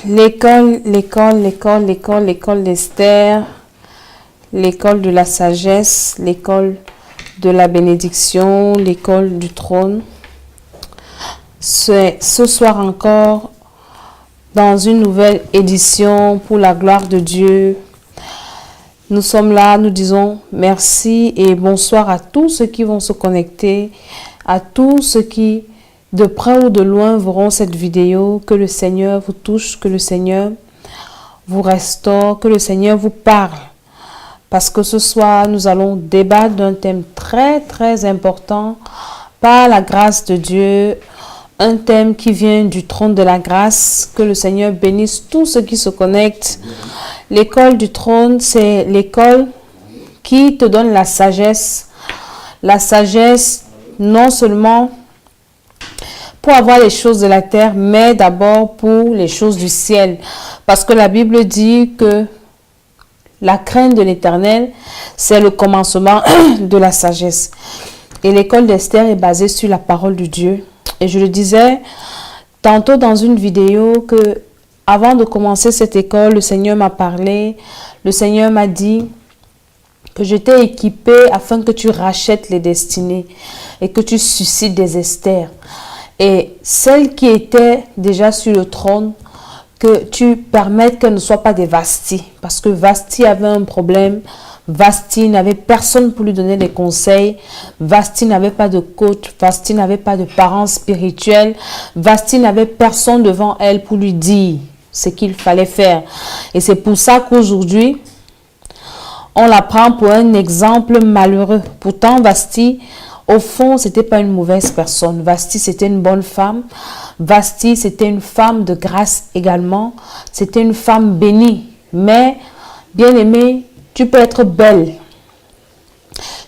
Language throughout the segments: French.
L'école d'Esther, l'école de la sagesse, l'école de la bénédiction, l'école du trône. Ce soir encore, dans une nouvelle édition pour la gloire de Dieu, nous sommes là, nous disons merci et bonsoir à tous ceux qui vont se connecter, à tous ceux qui, de près ou de loin, verront cette vidéo. Que le Seigneur vous touche, que le Seigneur vous restaure, que le Seigneur vous parle. Parce que ce soir, nous allons débattre d'un thème très important par la grâce de Dieu. Un thème qui vient du trône de la grâce. Que le Seigneur bénisse tous ceux qui se connectent. L'école du trône, c'est l'école qui te donne la sagesse. La sagesse, non seulement pour avoir les choses de la terre, mais d'abord pour les choses du ciel. Parce que la Bible dit que la crainte de l'Éternel, c'est le commencement de la sagesse. Et l'école d'Esther est basée sur la parole de Dieu. Et je le disais tantôt dans une vidéo que avant de commencer cette école, le Seigneur m'a parlé. Le Seigneur m'a dit que je t'ai équipé afin que tu rachètes les destinées et que tu suscites des Esther. Et celles qui étaient déjà sur le trône, que tu permettes qu'elles ne soient pas des Vasti. Parce que Vasti avait un problème. Vasti n'avait personne pour lui donner des conseils. Vasti n'avait pas de coach. Vasti n'avait pas de parents spirituels. Vasti n'avait personne devant elle pour lui dire ce qu'il fallait faire. Et c'est pour ça qu'aujourd'hui, on la prend pour un exemple malheureux. Pourtant, Vasti, au fond, c'était pas une mauvaise personne. Vasti, c'était une bonne femme. Vasti, c'était une femme de grâce également. C'était une femme bénie. Mais, bien aimée, tu peux être belle.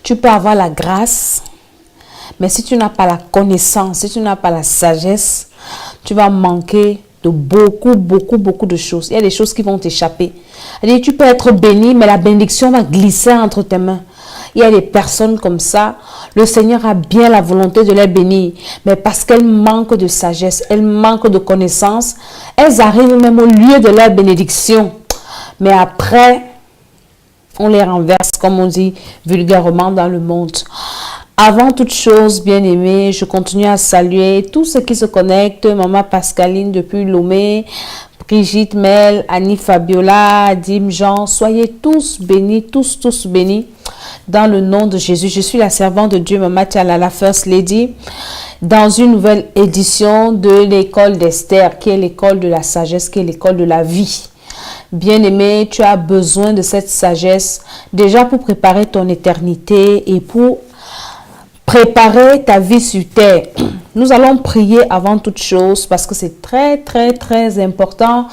Tu peux avoir la grâce. Mais si tu n'as pas la connaissance, si tu n'as pas la sagesse, tu vas manquer de beaucoup de choses. Il y a des choses qui vont t'échapper. C'est-à-dire, tu peux être béni, mais la bénédiction va glisser entre tes mains. Il y a des personnes comme ça, le Seigneur a bien la volonté de les bénir, mais parce qu'elles manquent de sagesse, elles manquent de connaissance, elles arrivent même au lieu de leur bénédiction. Mais après, on les renverse, comme on dit vulgairement dans le monde. Avant toute chose, bien-aimés, je continue à saluer tous ceux qui se connectent. Maman Pascaline depuis Lomé, Brigitte, Mel, Annie Fabiola, Dim, Jean. Soyez tous bénis, tous bénis dans le nom de Jésus. Je suis la servante de Dieu, Maman Tiala, la First Lady, dans une nouvelle édition de l'école d'Esther, qui est l'école de la sagesse, qui est l'école de la vie. Bien-aimé, tu as besoin de cette sagesse déjà pour préparer ton éternité et pour préparer ta vie sur terre. Nous allons prier avant toute chose parce que c'est très important.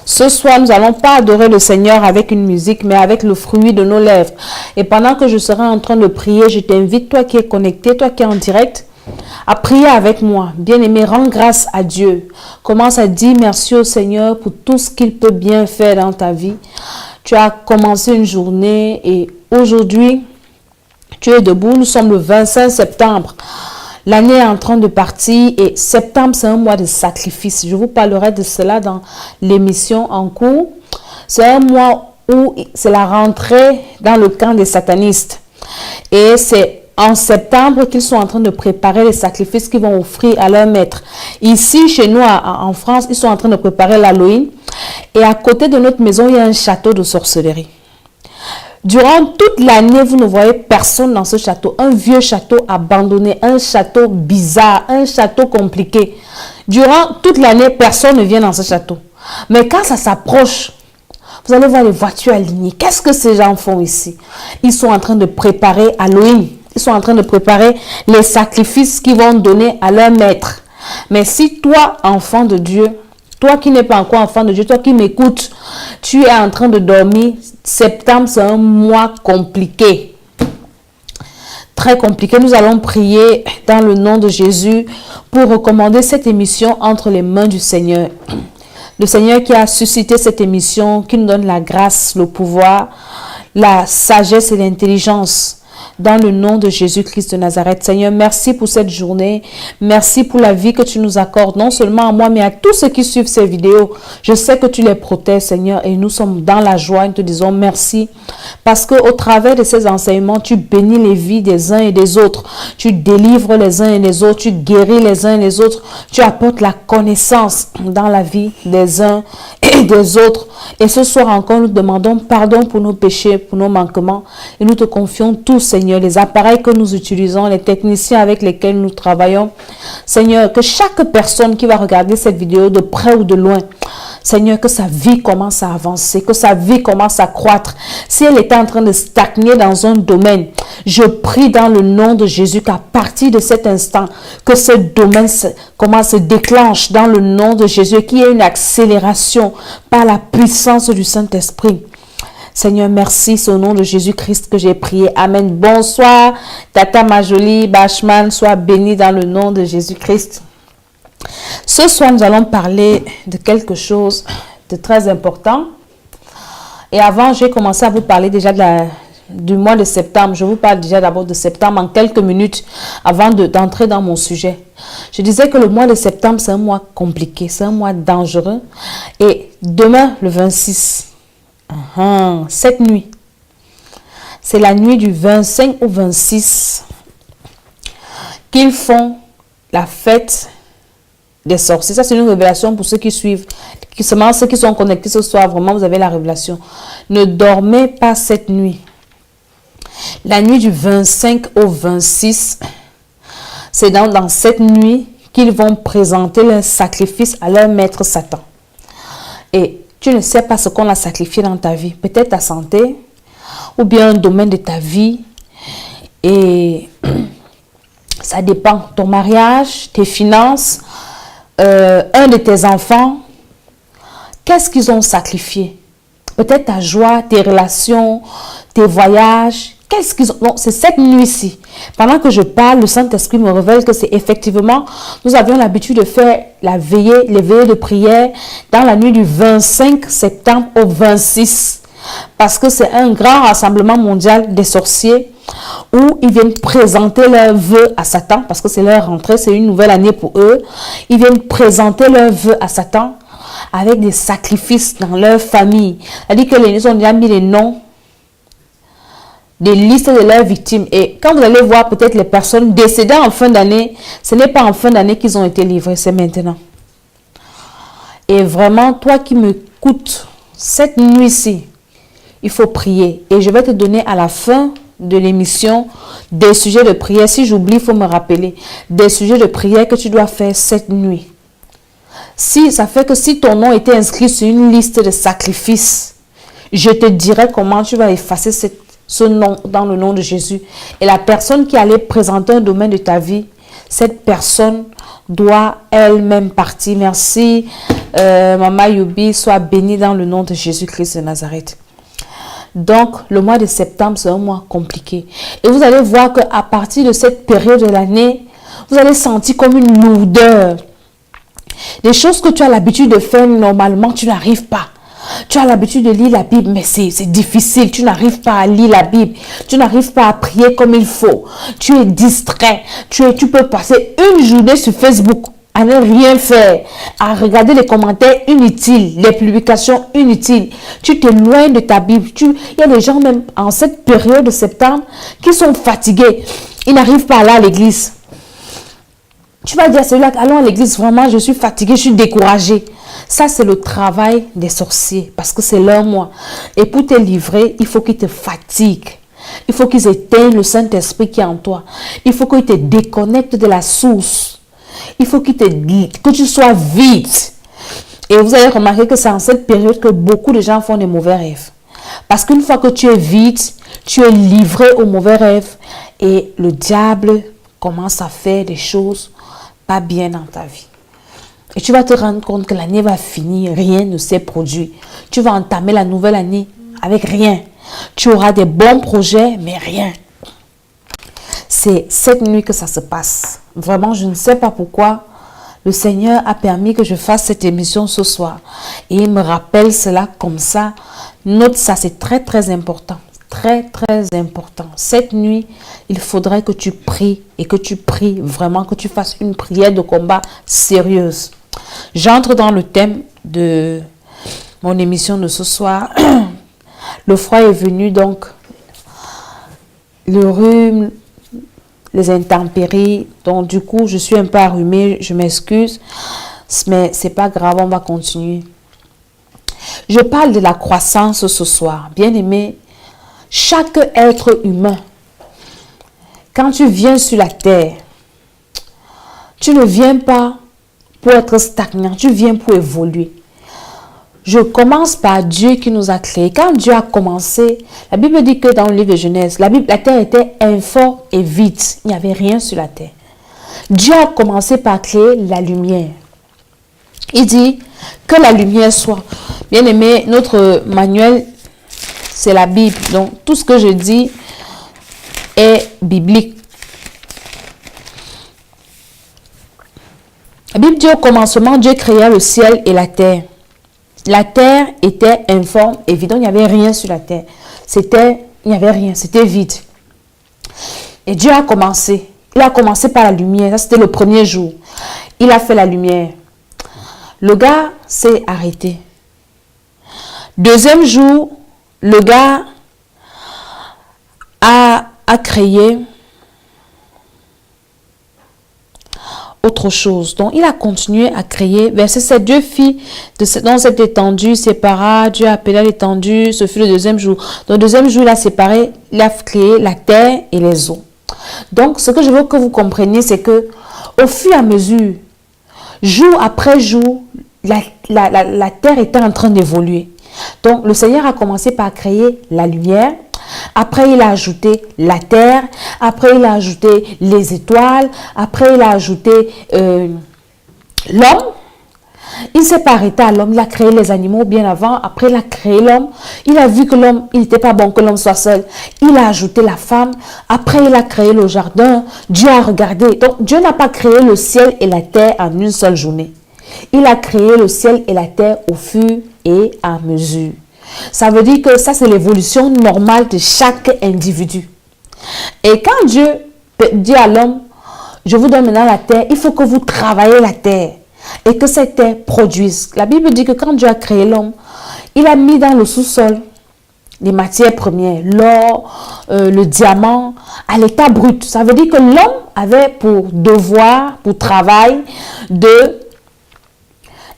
Ce soir, nous n'allons pas adorer le Seigneur avec une musique, mais avec le fruit de nos lèvres. Et pendant que je serai en train de prier, je t'invite, toi qui es connecté, toi qui es en direct, à prier avec moi. Bien-aimé, rends grâce à Dieu. Commence à dire merci au Seigneur pour tout ce qu'il peut bien faire dans ta vie. Tu as commencé une journée et aujourd'hui, tu es debout. Nous sommes le 25 septembre. L'année est en train de partir et septembre, c'est un mois de sacrifice. Je vous parlerai de cela dans l'émission en cours. C'est un mois où c'est la rentrée dans le camp des satanistes. Et c'est en septembre qu'ils sont en train de préparer les sacrifices qu'ils vont offrir à leur maître. Ici, chez nous, en France, ils sont en train de préparer l'Halloween. Et à côté de notre maison, il y a un château de sorcellerie. Durant toute l'année, vous ne voyez personne dans ce château. Un vieux château abandonné, un château bizarre, un château compliqué. Durant toute l'année, personne ne vient dans ce château. Mais quand ça s'approche, vous allez voir les voitures alignées. Qu'est-ce que ces gens font ici? Ils sont en train de préparer Halloween. Ils sont en train de préparer les sacrifices qu'ils vont donner à leur maître. Mais si toi, enfant de Dieu, toi qui n'es pas encore enfant de Dieu, toi qui m'écoutes, tu es en train de dormir. Septembre, c'est un mois compliqué. Très compliqué. Nous allons prier dans le nom de Jésus pour recommander cette émission entre les mains du Seigneur. Le Seigneur qui a suscité cette émission, qui nous donne la grâce, le pouvoir, la sagesse et l'intelligence dans le nom de Jésus-Christ de Nazareth. Seigneur, merci pour cette journée. Merci pour la vie que tu nous accordes, non seulement à moi, mais à tous ceux qui suivent ces vidéos. Je sais que tu les protèges, Seigneur, et nous sommes dans la joie. Nous te disons merci parce qu'au travers de ces enseignements, tu bénis les vies des uns et des autres. Tu délivres les uns et les autres. Tu guéris les uns et les autres. Tu apportes la connaissance dans la vie des uns et des autres. Et ce soir encore, nous demandons pardon pour nos péchés, pour nos manquements. Et nous te confions tout, Seigneur, les appareils que nous utilisons, les techniciens avec lesquels nous travaillons. Seigneur, que chaque personne qui va regarder cette vidéo de près ou de loin, Seigneur, que sa vie commence à avancer, que sa vie commence à croître. Si elle était en train de stagner dans un domaine, je prie dans le nom de Jésus qu'à partir de cet instant, que ce domaine commence à se déclenche dans le nom de Jésus, qu'il y ait une accélération par la puissance du Saint-Esprit. Seigneur, merci, c'est au nom de Jésus-Christ que j'ai prié. Amen. Bonsoir, Tata Majoli Bachman, sois béni dans le nom de Jésus-Christ. Ce soir, nous allons parler de quelque chose de très important. Et avant, j'ai commencé à vous parler déjà du mois de septembre. Je vous parle déjà d'abord de septembre en quelques minutes avant d'entrer dans mon sujet. Je disais que le mois de septembre, c'est un mois compliqué, c'est un mois dangereux. Et demain, le 26, cette nuit, c'est la nuit du 25 au 26 qu'ils font la fête des sorciers. Ça, c'est une révélation pour ceux qui suivent, seulement ceux qui sont connectés ce soir. Vraiment, vous avez la révélation. Ne dormez pas cette nuit. La nuit du 25 au 26, c'est dans cette nuit qu'ils vont présenter leur sacrifice à leur maître Satan. Et tu ne sais pas ce qu'on a sacrifié dans ta vie. Peut-être ta santé, ou bien un domaine de ta vie. Et ça dépend. Ton mariage, tes finances, un de tes enfants. Qu'est-ce qu'ils ont sacrifié? Peut-être ta joie, tes relations, tes voyages. Qu'est-ce qu'ils ont... Non, c'est cette nuit-ci. Pendant que je parle, le Saint-Esprit me révèle que c'est effectivement, nous avions l'habitude de faire les veillées de prière dans la nuit du 25 septembre au 26. Parce que c'est un grand rassemblement mondial des sorciers où ils viennent présenter leurs vœux à Satan. Parce que c'est leur rentrée, c'est une nouvelle année pour eux. Ils viennent présenter leurs vœux à Satan avec des sacrifices dans leur famille. C'est-à-dire qu'ils ont déjà mis les noms, des listes de leurs victimes. Et quand vous allez voir peut-être les personnes décédées en fin d'année, ce n'est pas en fin d'année qu'ils ont été livrés, c'est maintenant. Et vraiment, toi qui m'écoutes, cette nuit-ci, il faut prier. Et je vais te donner à la fin de l'émission des sujets de prière. Si j'oublie, il faut me rappeler. Des sujets de prière que tu dois faire cette nuit. Si ça fait que si ton nom était inscrit sur une liste de sacrifices, je te dirai comment tu vas effacer ce nom dans le nom de Jésus. Et la personne qui allait présenter un domaine de ta vie, cette personne doit elle-même partir. Merci, Maman Yubi, sois bénie dans le nom de Jésus-Christ de Nazareth. Donc, le mois de septembre, c'est un mois compliqué. Et vous allez voir qu'à partir de cette période de l'année, vous allez sentir comme une lourdeur. Des choses que tu as l'habitude de faire normalement, tu n'arrives pas. Tu as l'habitude de lire la Bible, mais c'est difficile. Tu n'arrives pas à lire la Bible. Tu n'arrives pas à prier comme il faut. Tu es distrait. Tu peux passer une journée sur Facebook à ne rien faire, à regarder les commentaires inutiles, les publications inutiles. Tu t'éloignes de ta Bible. Il y a des gens même en cette période de septembre qui sont fatigués. Ils n'arrivent pas à aller à l'église. Tu vas dire à celui-là, allons à l'église, vraiment, je suis fatigué, je suis découragé. Ça, c'est le travail des sorciers, parce que c'est leur mois. Et pour te livrer, il faut qu'ils te fatiguent. Il faut qu'ils éteignent le Saint-Esprit qui est en toi. Il faut qu'ils te déconnectent de la source. Il faut que tu sois vide. Et vous allez remarquer que c'est en cette période que beaucoup de gens font des mauvais rêves. Parce qu'une fois que tu es vide, tu es livré aux mauvais rêves. Et le diable commence à faire des choses pas bien dans ta vie. Et tu vas te rendre compte que l'année va finir, rien ne s'est produit. Tu vas entamer la nouvelle année avec rien. Tu auras des bons projets, mais rien. C'est cette nuit que ça se passe. Vraiment, je ne sais pas pourquoi le Seigneur a permis que je fasse cette émission ce soir. Et il me rappelle cela comme ça. Note ça, c'est très très important. Très, très important. Cette nuit, il faudrait que tu pries et que tu pries vraiment, que tu fasses une prière de combat sérieuse. J'entre dans le thème de mon émission de ce soir. Le froid est venu, donc le rhume, les intempéries. Donc du coup, je suis un peu arrumée, je m'excuse. Mais c'est pas grave, on va continuer. Je parle de la croissance ce soir. Bien aimé, chaque être humain, quand tu viens sur la terre, tu ne viens pas pour être stagnant, tu viens pour évoluer. Je commence par Dieu qui nous a créés. Quand Dieu a commencé, la Bible dit que dans le livre de Genèse, la terre était informe et vide. Il n'y avait rien sur la terre. Dieu a commencé par créer la lumière. Il dit que la lumière soit. Bien aimé, notre manuel, c'est la Bible. Donc, tout ce que je dis est biblique. La Bible dit au commencement, Dieu créa le ciel et la terre. La terre était informe et vide. Il n'y avait rien sur la terre. Il n'y avait rien. C'était vide. Et Dieu a commencé. Il a commencé par la lumière. Ça, c'était le premier jour. Il a fait la lumière. Le gars s'est arrêté. Deuxième jour, le gars a créé autre chose. Donc, il a continué à créer. Verset 7, Dieu fit dans cette étendue, sépara, Dieu appela l'étendue, ce fut le deuxième jour. Donc, le deuxième jour, il a séparé, il a créé la terre et les eaux. Donc, ce que je veux que vous compreniez, c'est que au fur et à mesure, jour après jour, la terre était en train d'évoluer. Donc, le Seigneur a commencé par créer la lumière. Après, il a ajouté la terre. Après, il a ajouté les étoiles. Après, il a ajouté l'homme. Il ne s'est pas arrêté à l'homme. Il a créé les animaux bien avant. Après, il a créé l'homme. Il a vu que l'homme, il n'était pas bon que l'homme soit seul. Il a ajouté la femme. Après, il a créé le jardin. Dieu a regardé. Donc, Dieu n'a pas créé le ciel et la terre en une seule journée. Il a créé le ciel et la terre au fur et à mesure. Ça veut dire que ça, c'est l'évolution normale de chaque individu. Et quand Dieu dit à l'homme, je vous donne maintenant la terre, il faut que vous travaillez la terre et que cette terre produise. La Bible dit que quand Dieu a créé l'homme, il a mis dans le sous-sol les matières premières, l'or, le diamant, à l'état brut. Ça veut dire que l'homme avait pour devoir, pour travail, de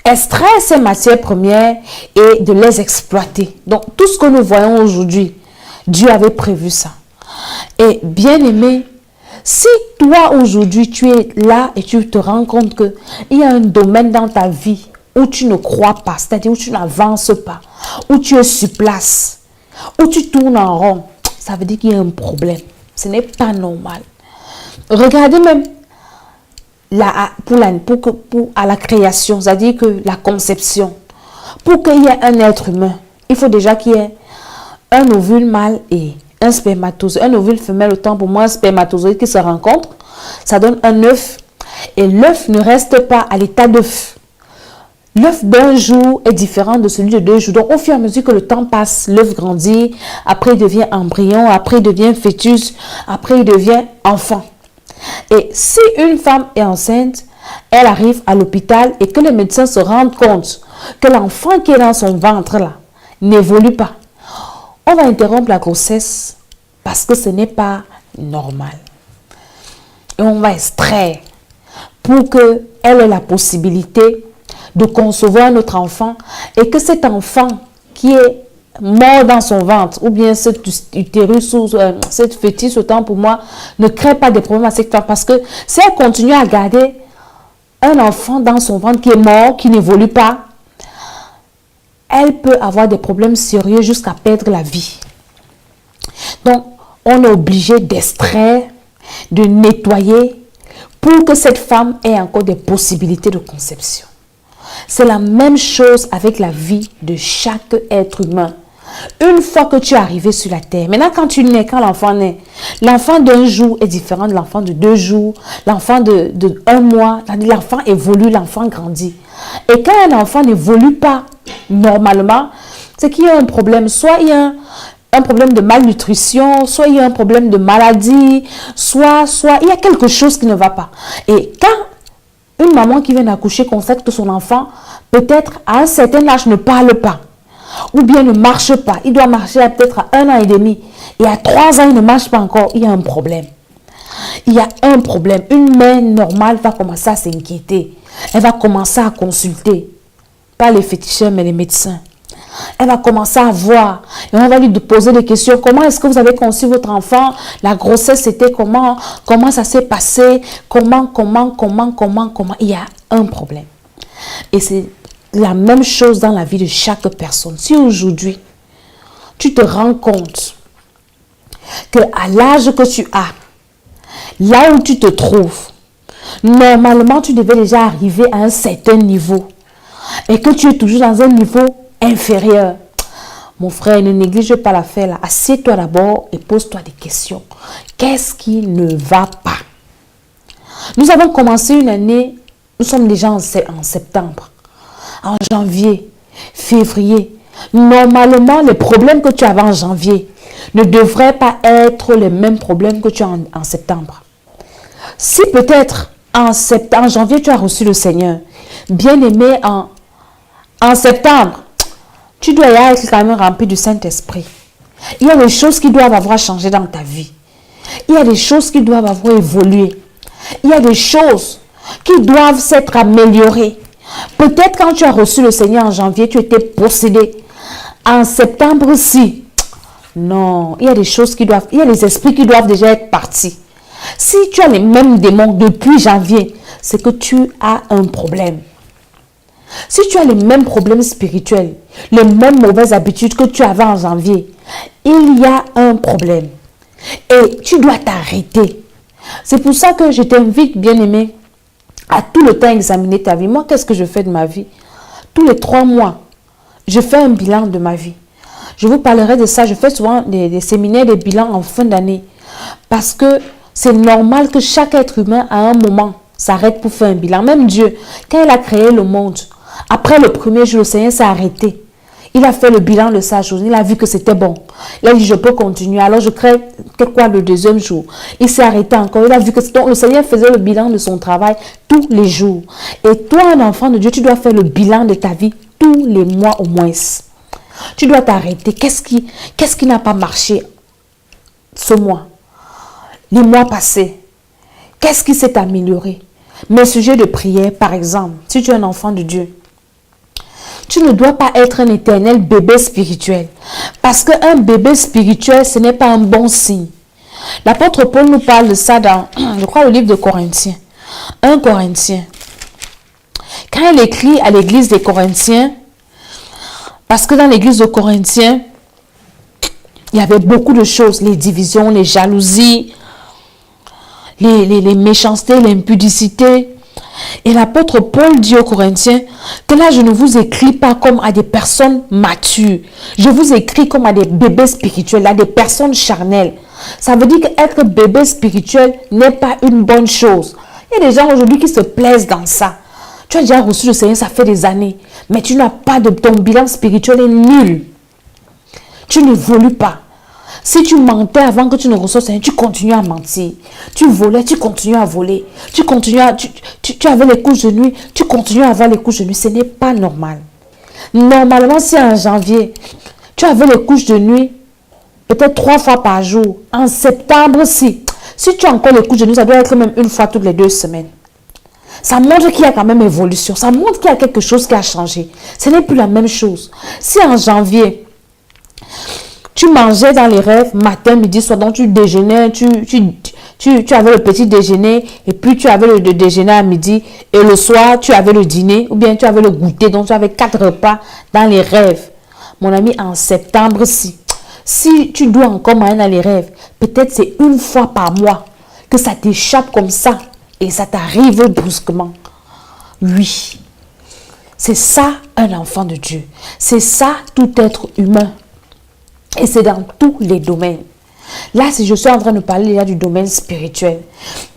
extraire ces matières premières et de les exploiter. Donc, tout ce que nous voyons aujourd'hui, Dieu avait prévu ça. Et bien aimé, si toi aujourd'hui tu es là et tu te rends compte qu'il y a un domaine dans ta vie où tu ne crois pas, c'est-à-dire où tu n'avances pas, où tu es sur place, où tu tournes en rond, ça veut dire qu'il y a un problème. Ce n'est pas normal. Regardez même à la création, c'est-à-dire que la conception, pour qu'il y ait un être humain, il faut déjà qu'il y ait un ovule mâle et un spermatozoïde. Un ovule femelle, autant pour moi, un spermatozoïde qui se rencontrent, ça donne un œuf. Et l'œuf ne reste pas à l'état d'œuf. L'œuf d'un jour est différent de celui de 2 jours. Donc, au fur et à mesure que le temps passe, l'œuf grandit, après il devient embryon, après il devient fœtus, après il devient enfant. Et si une femme est enceinte, elle arrive à l'hôpital et que les médecins se rendent compte que l'enfant qui est dans son ventre là n'évolue pas, on va interrompre la grossesse parce que ce n'est pas normal. Et on va extraire pour qu'elle ait la possibilité de concevoir notre enfant et que cet enfant qui est mort dans son ventre, ou bien cet utérus ou cette fœtus, autant pour moi, ne crée pas de problèmes à cette femme. Parce que si elle continue à garder un enfant dans son ventre qui est mort, qui n'évolue pas, elle peut avoir des problèmes sérieux jusqu'à perdre la vie. Donc, on est obligé d'extraire, de nettoyer pour que cette femme ait encore des possibilités de conception. C'est la même chose avec la vie de chaque être humain. Une fois que tu es arrivé sur la terre, maintenant quand tu nais, quand l'enfant naît, l'enfant d'un jour est différent de l'enfant de 2 jours, l'enfant de 1 mois, l'enfant évolue, l'enfant grandit. Et quand un enfant n'évolue pas normalement, c'est qu'il y a un problème. Soit il y a un problème de malnutrition, soit il y a un problème de maladie, soit il y a quelque chose qui ne va pas. Et quand une maman qui vient d'accoucher constate que son enfant, peut-être à un certain âge, ne parle pas, ou bien ne marche pas, il doit marcher peut-être à 1 an et demi, et à 3 ans, il ne marche pas encore, il y a un problème. Il y a un problème. Une mère normale va commencer à s'inquiéter. Elle va commencer à consulter. Pas les féticheurs, mais les médecins. Elle va commencer à voir. Et on va lui poser des questions. Comment est-ce que vous avez conçu votre enfant? La grossesse, c'était comment? Comment ça s'est passé? Comment? Il y a un problème. Et c'est la même chose dans la vie de chaque personne. Si aujourd'hui, tu te rends compte que à l'âge que tu as, là où tu te trouves, normalement, tu devais déjà arriver à un certain niveau et que tu es toujours dans un niveau inférieur. Mon frère, ne néglige pas l'affaire là. Assieds-toi d'abord et pose-toi des questions. Qu'est-ce qui ne va pas? Nous avons commencé une année, nous sommes déjà en septembre, en janvier, février. Normalement, les problèmes que tu avais en janvier ne devraient pas être les mêmes problèmes que tu as en septembre. Si peut-être en janvier, tu as reçu le Seigneur, bien aimé, en septembre, tu dois y être quand même rempli du Saint-Esprit. Il y a des choses qui doivent avoir changé dans ta vie. Il y a des choses qui doivent avoir évolué. Il y a des choses qui doivent s'être améliorées. Peut-être quand tu as reçu le Seigneur en janvier, tu étais possédé. En septembre, si. Non, il y a des choses qui doivent, il y a des esprits qui doivent déjà être partis. Si tu as les mêmes démons depuis janvier, c'est que tu as un problème. Si tu as les mêmes problèmes spirituels, les mêmes mauvaises habitudes que tu avais en janvier, il y a un problème. Et tu dois t'arrêter. C'est pour ça que je t'invite, bien-aimé, à tout le temps examiner ta vie. Moi, qu'est-ce que je fais de ma vie? Tous les 3 mois, je fais un bilan de ma vie. Je vous parlerai de ça. Je fais souvent des séminaires, des bilans en fin d'année. Parce que c'est normal que chaque être humain, à un moment, s'arrête pour faire un bilan. Même Dieu, quand il a créé le monde, après le premier jour, le Seigneur s'est arrêté. Il a fait le bilan de sa chose. Il a vu que c'était bon. Il a dit, je peux continuer. Alors, je crée quoi le deuxième jour? Il s'est arrêté encore. Il a vu que le Seigneur faisait le bilan de son travail tous les jours. Et toi, un enfant de Dieu, tu dois faire le bilan de ta vie tous les mois au moins. Tu dois t'arrêter. Qu'est-ce qui n'a pas marché ce mois? Les mois passés? Qu'est-ce qui s'est amélioré? Mes sujets de prière, par exemple, si tu es un enfant de Dieu, tu ne dois pas être un éternel bébé spirituel. Parce qu'un bébé spirituel, ce n'est pas un bon signe. L'apôtre Paul nous parle de ça dans, je crois, le livre de Corinthiens. 1 Corinthiens. Quand il écrit à l'église des Corinthiens, parce que dans l'église de Corinthiens, il y avait beaucoup de choses, les divisions, les jalousies, les méchancetés, l'impudicité. Et l'apôtre Paul dit aux Corinthiens que là, je ne vous écris pas comme à des personnes matures. Je vous écris comme à des bébés spirituels, à des personnes charnelles. Ça veut dire qu'être bébé spirituel n'est pas une bonne chose. Il y a des gens aujourd'hui qui se plaisent dans ça. Tu as déjà reçu le Seigneur, ça fait des années. Mais tu n'as pas de... Ton bilan spirituel est nul. Tu n'évolues pas. Si tu mentais avant que tu ne reçoives le Seigneur, tu continues à mentir. Tu volais, tu continues à voler. Tu avais les couches de nuit, tu continues à avoir les couches de nuit. Ce n'est pas normal. Normalement, si en janvier, tu avais les couches de nuit, peut-être 3 fois par jour. En septembre, si tu as encore les couches de nuit, ça doit être même 1 fois toutes les 2 semaines. Ça montre qu'il y a quand même évolution. Ça montre qu'il y a quelque chose qui a changé. Ce n'est plus la même chose. Si en janvier, tu mangeais dans les rêves, matin, midi, soir, donc tu déjeunais, tu avais le petit déjeuner, et puis tu avais le déjeuner à midi, et le soir, tu avais le dîner, ou bien tu avais le goûter, donc tu avais 4 repas dans les rêves. Mon ami, en septembre, si tu dois encore manger dans les rêves, peut-être c'est 1 fois par mois que ça t'échappe comme ça, et ça t'arrive brusquement. Oui, c'est ça un enfant de Dieu. C'est ça tout être humain. Et c'est dans tous les domaines. Là, si je suis en train de parler déjà du domaine spirituel.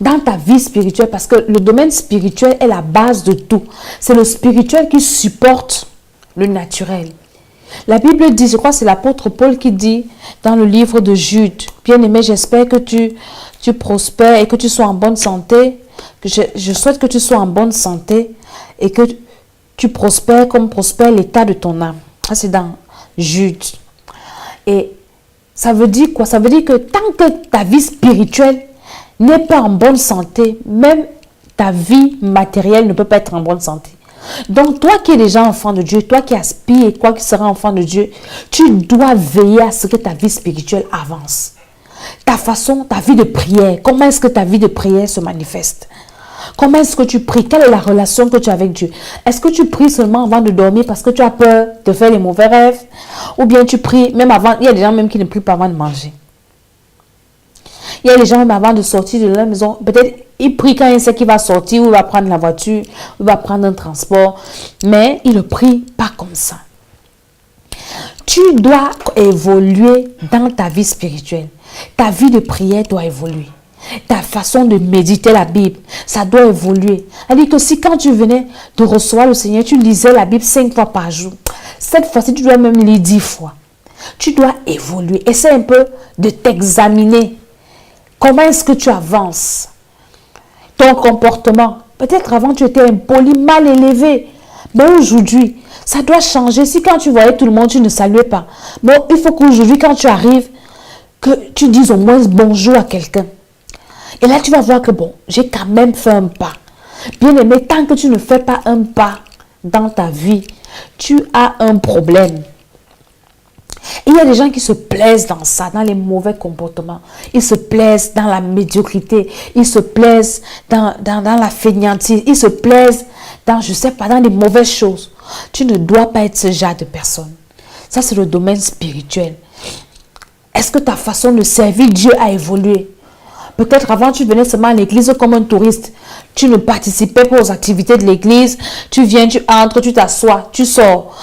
Dans ta vie spirituelle, parce que le domaine spirituel est la base de tout. C'est le spirituel qui supporte le naturel. La Bible dit, je crois que c'est l'apôtre Paul qui dit dans le livre de Jude, bien-aimé, j'espère que tu prospères et que tu sois en bonne santé. Que je souhaite que tu sois en bonne santé et que tu prospères comme prospère l'état de ton âme. Ça, c'est dans Jude. Et ça veut dire quoi? Ça veut dire que tant que ta vie spirituelle n'est pas en bonne santé, même ta vie matérielle ne peut pas être en bonne santé. Donc, toi qui es déjà enfant de Dieu, toi qui aspires et toi qui seras enfant de Dieu, tu dois veiller à ce que ta vie spirituelle avance. Ta vie de prière, comment est-ce que ta vie de prière se manifeste? Comment est-ce que tu pries? Quelle est la relation que tu as avec Dieu? Est-ce que tu pries seulement avant de dormir parce que tu as peur de faire les mauvais rêves? Ou bien tu pries même avant? Il y a des gens même qui ne prient pas avant de manger. Il y a des gens même avant de sortir de la maison. Peut-être il prie quand il sait qu'il va sortir ou il va prendre la voiture, ou il va prendre un transport. Mais il ne prie pas comme ça. Tu dois évoluer dans ta vie spirituelle. Ta vie de prière doit évoluer. Ta façon de méditer la Bible, ça doit évoluer. C'est-à-dire que si quand tu venais de recevoir le Seigneur, tu lisais la Bible 5 fois par jour, cette fois-ci, tu dois même lire 10 fois. Tu dois évoluer. Essaie un peu de t'examiner. Comment est-ce que tu avances? Ton comportement. Peut-être avant, tu étais impoli, mal élevé. Mais aujourd'hui, ça doit changer. Si quand tu voyais tout le monde, tu ne saluais pas. Bon, il faut qu'aujourd'hui, quand tu arrives, que tu dises au moins bonjour à quelqu'un. Et là, tu vas voir que bon, j'ai quand même fait un pas. Bien aimé, tant que tu ne fais pas un pas dans ta vie, tu as un problème. Il y a des gens qui se plaisent dans ça, dans les mauvais comportements. Ils se plaisent dans la médiocrité. Ils se plaisent dans la fainéantise. Ils se plaisent dans, je sais pas, dans les mauvaises choses. Tu ne dois pas être ce genre de personne. Ça, c'est le domaine spirituel. Est-ce que ta façon de servir Dieu a évolué? Peut-être avant, tu venais seulement à l'église comme un touriste. Tu ne participais pas aux activités de l'église. Tu viens, tu entres, tu t'assois, tu sors.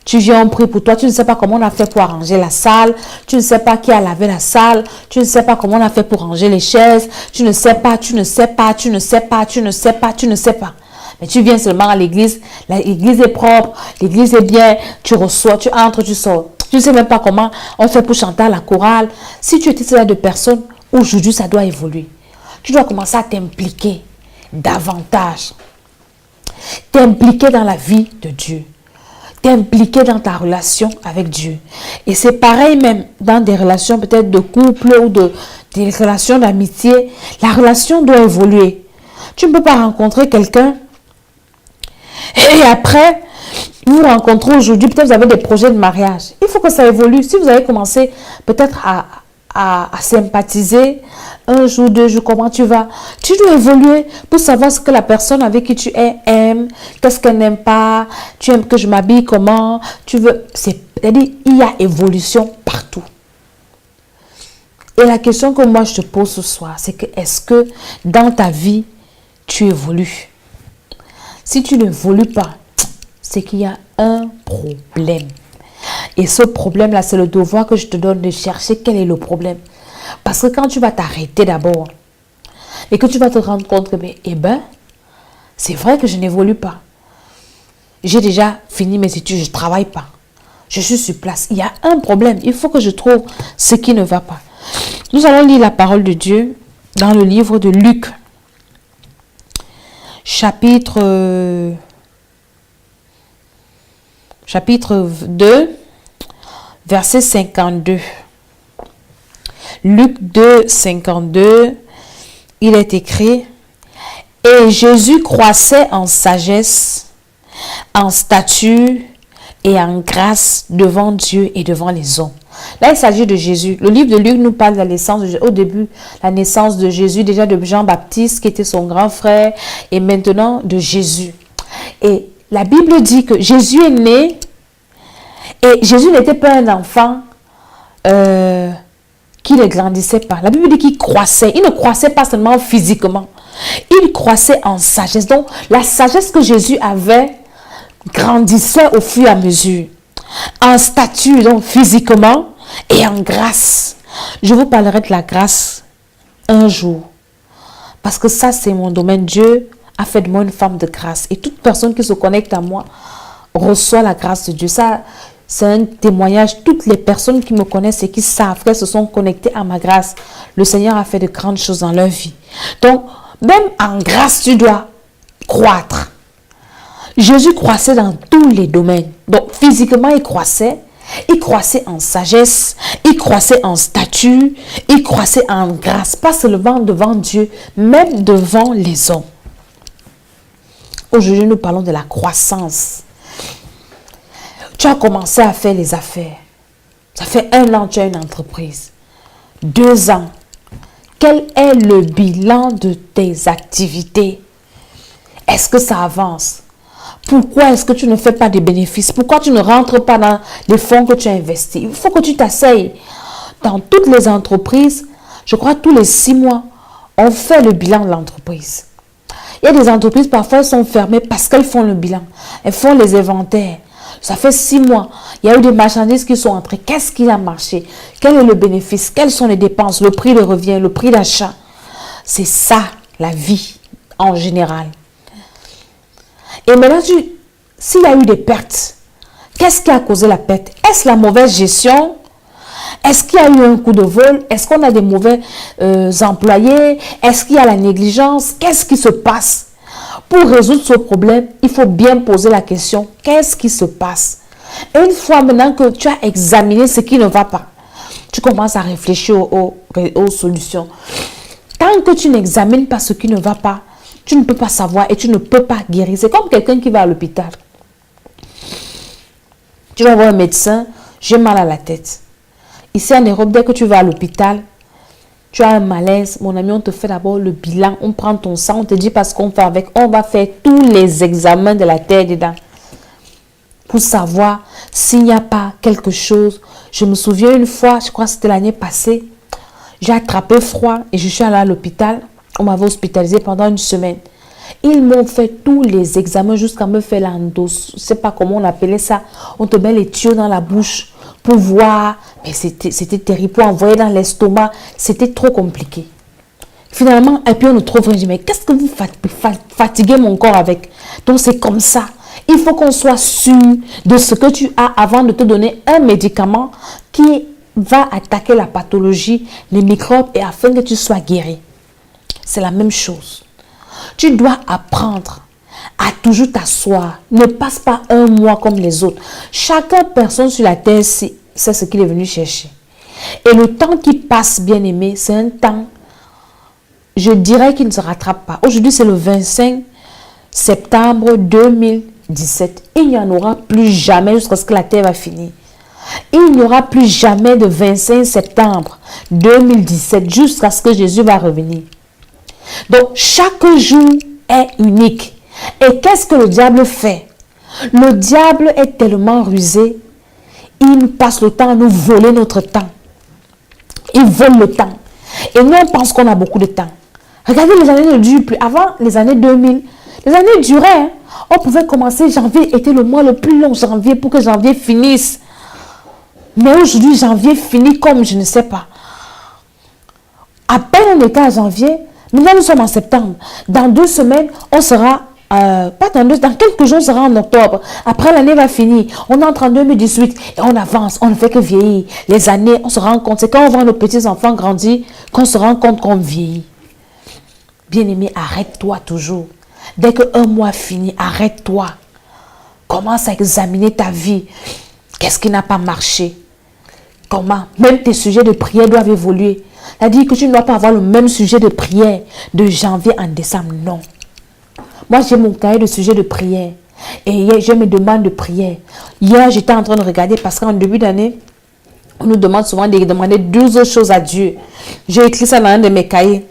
Tu viens, on prie pour toi. Tu ne sais pas comment on a fait pour arranger la salle. Tu ne sais pas qui a lavé la salle. Tu ne sais pas comment on a fait pour ranger les chaises. Tu ne sais pas, tu ne sais pas, tu ne sais pas, tu ne sais pas, tu ne sais pas. Mais tu viens seulement à l'église. L'église est propre. L'église est bien. Tu reçois, tu entres, tu sors. Tu ne sais même pas comment on fait pour chanter à la chorale. Si tu étais ce genre de personne, aujourd'hui, ça doit évoluer. Tu dois commencer à t'impliquer davantage. T'impliquer dans la vie de Dieu. T'impliquer dans ta relation avec Dieu. Et c'est pareil même dans des relations peut-être de couple ou des relations d'amitié. La relation doit évoluer. Tu ne peux pas rencontrer quelqu'un et après, vous rencontrez aujourd'hui, peut-être vous avez des projets de mariage. Il faut que ça évolue. Si vous avez commencé peut-être à sympathiser un jour, 2 jours, comment tu vas. Tu dois évoluer pour savoir ce que la personne avec qui tu es aime, qu'est-ce qu'elle n'aime pas, tu aimes que je m'habille comment, tu veux. C'est-à-dire, il y a évolution partout. Et la question que moi je te pose ce soir, c'est que est-ce que dans ta vie, tu évolues? Si tu n'évolues pas, c'est qu'il y a un problème. Et ce problème-là, c'est le devoir que je te donne de chercher quel est le problème. Parce que quand tu vas t'arrêter d'abord et que tu vas te rendre compte que, c'est vrai que je n'évolue pas. J'ai déjà fini mes études, je ne travaille pas. Je suis sur place. Il y a un problème. Il faut que je trouve ce qui ne va pas. Nous allons lire la parole de Dieu dans le livre de Luc, chapitre 2, verset 52. Luc 2, 52, il est écrit: et Jésus croissait en sagesse, en stature et en grâce devant Dieu et devant les hommes. Là, il s'agit de Jésus. Le livre de Luc nous parle de la naissance, au début, la naissance de Jésus, déjà de Jean-Baptiste qui était son grand frère, et maintenant de Jésus. Et la Bible dit que Jésus est né, et Jésus n'était pas un enfant qui ne grandissait pas. La Bible dit qu'il croissait. Il ne croissait pas seulement physiquement. Il croissait en sagesse. Donc, la sagesse que Jésus avait grandissait au fur et à mesure. En stature, donc physiquement, et en grâce. Je vous parlerai de la grâce un jour. Parce que ça, c'est mon domaine. Dieu a fait de moi une femme de grâce. Et toute personne qui se connecte à moi reçoit la grâce de Dieu. Ça, c'est un témoignage. Toutes les personnes qui me connaissent et qui savent qu'elles se sont connectées à ma grâce, le Seigneur a fait de grandes choses dans leur vie. Donc, même en grâce, tu dois croître. Jésus croissait dans tous les domaines. Donc, physiquement, il croissait en sagesse, il croissait en statut, il croissait en grâce, pas seulement devant Dieu, même devant les hommes. Aujourd'hui, nous parlons de la croissance. Tu as commencé à faire les affaires. Ça fait 1 an que tu as une entreprise. 2 ans. Quel est le bilan de tes activités? Est-ce que ça avance? Pourquoi est-ce que tu ne fais pas de bénéfices? Pourquoi tu ne rentres pas dans les fonds que tu as investis? Il faut que tu t'asseyes. Dans toutes les entreprises, je crois tous les 6 mois, on fait le bilan de l'entreprise. Il y a des entreprises, parfois, elles sont fermées parce qu'elles font le bilan. Elles font les inventaires. Ça fait 6 mois. Il y a eu des marchandises qui sont entrées. Qu'est-ce qui a marché? Quel est le bénéfice? Quelles sont les dépenses? Le prix de revient, le prix d'achat. C'est ça, la vie en général. Et maintenant, s'il y a eu des pertes, qu'est-ce qui a causé la perte? Est-ce la mauvaise gestion? Est-ce qu'il y a eu un coup de vol? Est-ce qu'on a des mauvais employés? Est-ce qu'il y a la négligence? Qu'est-ce qui se passe? Pour résoudre ce problème, il faut bien poser la question, qu'est-ce qui se passe? Et une fois maintenant que tu as examiné ce qui ne va pas, tu commences à réfléchir aux solutions. Tant que tu n'examines pas ce qui ne va pas, tu ne peux pas savoir et tu ne peux pas guérir. C'est comme quelqu'un qui va à l'hôpital. Tu vas voir un médecin, j'ai mal à la tête. Ici en Europe, dès que tu vas à l'hôpital, tu as un malaise, mon ami, on te fait d'abord le bilan, on prend ton sang, on te dit pas ce qu'on fait avec, on va faire tous les examens de la terre dedans pour savoir s'il n'y a pas quelque chose. Je me souviens une fois, je crois que c'était l'année passée, j'ai attrapé froid et je suis allée à l'hôpital. On m'avait hospitalisé pendant 1 semaine. Ils m'ont fait tous les examens jusqu'à me faire l'endos. Je ne sais pas comment on appelait ça. On te met les tuyaux dans la bouche pour voir. Mais c'était terrible. Pour envoyer dans l'estomac, c'était trop compliqué. Finalement, et puis on nous trouve, on dit, mais qu'est-ce que vous fatiguez mon corps avec? Donc c'est comme ça. Il faut qu'on soit sûr de ce que tu as avant de te donner un médicament qui va attaquer la pathologie, les microbes, et afin que tu sois guéri. C'est la même chose. Tu dois apprendre à toujours t'asseoir. Ne passe pas 1 mois comme les autres. Chaque personne sur la terre, c'est ce qu'il est venu chercher. Et le temps qui passe, bien aimé, c'est un temps, je dirais qu'il ne se rattrape pas. Aujourd'hui, c'est le 25 septembre 2017. Il n'y en aura plus jamais jusqu'à ce que la terre va finir. Il n'y aura plus jamais de 25 septembre 2017 jusqu'à ce que Jésus va revenir. Donc, chaque jour est unique. Et qu'est-ce que le diable fait? Le diable est tellement rusé, il passe le temps à nous voler notre temps. Il vole le temps. Et nous, on pense qu'on a beaucoup de temps. Regardez, les années ne durent plus. Avant, les années 2000, les années duraient. Hein? On pouvait commencer, janvier était le mois le plus long, janvier, pour que janvier finisse. Mais aujourd'hui, janvier finit comme je ne sais pas. À peine on était à janvier, maintenant nous sommes en septembre. Dans 2 semaines, on sera, dans quelques jours, on sera en octobre. Après, l'année va finir. On entre en 2018 et on avance. On ne fait que vieillir. Les années, on se rend compte. C'est quand on voit nos petits-enfants grandir qu'on se rend compte qu'on vieillit. Bien-aimé, arrête-toi toujours. Dès que 1 mois finit, arrête-toi. Commence à examiner ta vie. Qu'est-ce qui n'a pas marché? Comment? Même tes sujets de prière doivent évoluer. C'est-à-dire que tu ne dois pas avoir le même sujet de prière de janvier en décembre. Non. Moi, j'ai mon cahier de sujets de prière. Et je me demande de prière. Hier, j'étais en train de regarder parce qu'en début d'année, on nous demande souvent de demander 12 choses à Dieu. J'ai écrit ça dans un de mes cahiers.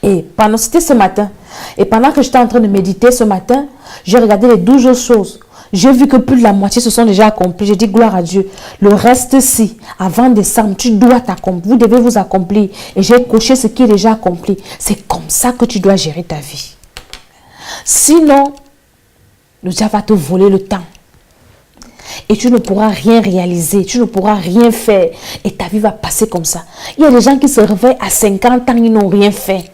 Et c'était ce matin. Et pendant que j'étais en train de méditer ce matin, j'ai regardé les 12 choses. J'ai vu que plus de la moitié se sont déjà accomplies. J'ai dit gloire à Dieu. Le reste-ci, avant décembre, tu dois t'accomplir. Vous devez vous accomplir. Et j'ai coché ce qui est déjà accompli. C'est comme ça que tu dois gérer ta vie. Sinon, le diable va te voler le temps. Et tu ne pourras rien réaliser. Tu ne pourras rien faire. Et ta vie va passer comme ça. Il y a des gens qui se réveillent à 50 ans, ils n'ont rien fait.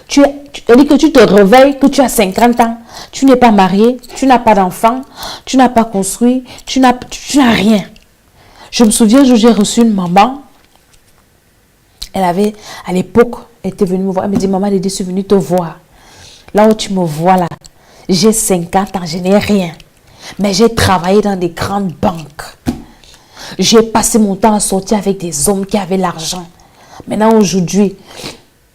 dit que tu te réveilles, que tu as 50 ans, tu n'es pas marié, tu n'as pas d'enfant, tu n'as pas construit, tu n'as rien. Je me souviens, j'ai reçu une maman. Elle avait, à l'époque, elle était venue me voir. Elle me dit, maman, je suis venue te voir. Là où tu me vois là, j'ai 50 ans, je n'ai rien. Mais j'ai travaillé dans des grandes banques. J'ai passé mon temps à sortir avec des hommes qui avaient l'argent. Maintenant, aujourd'hui,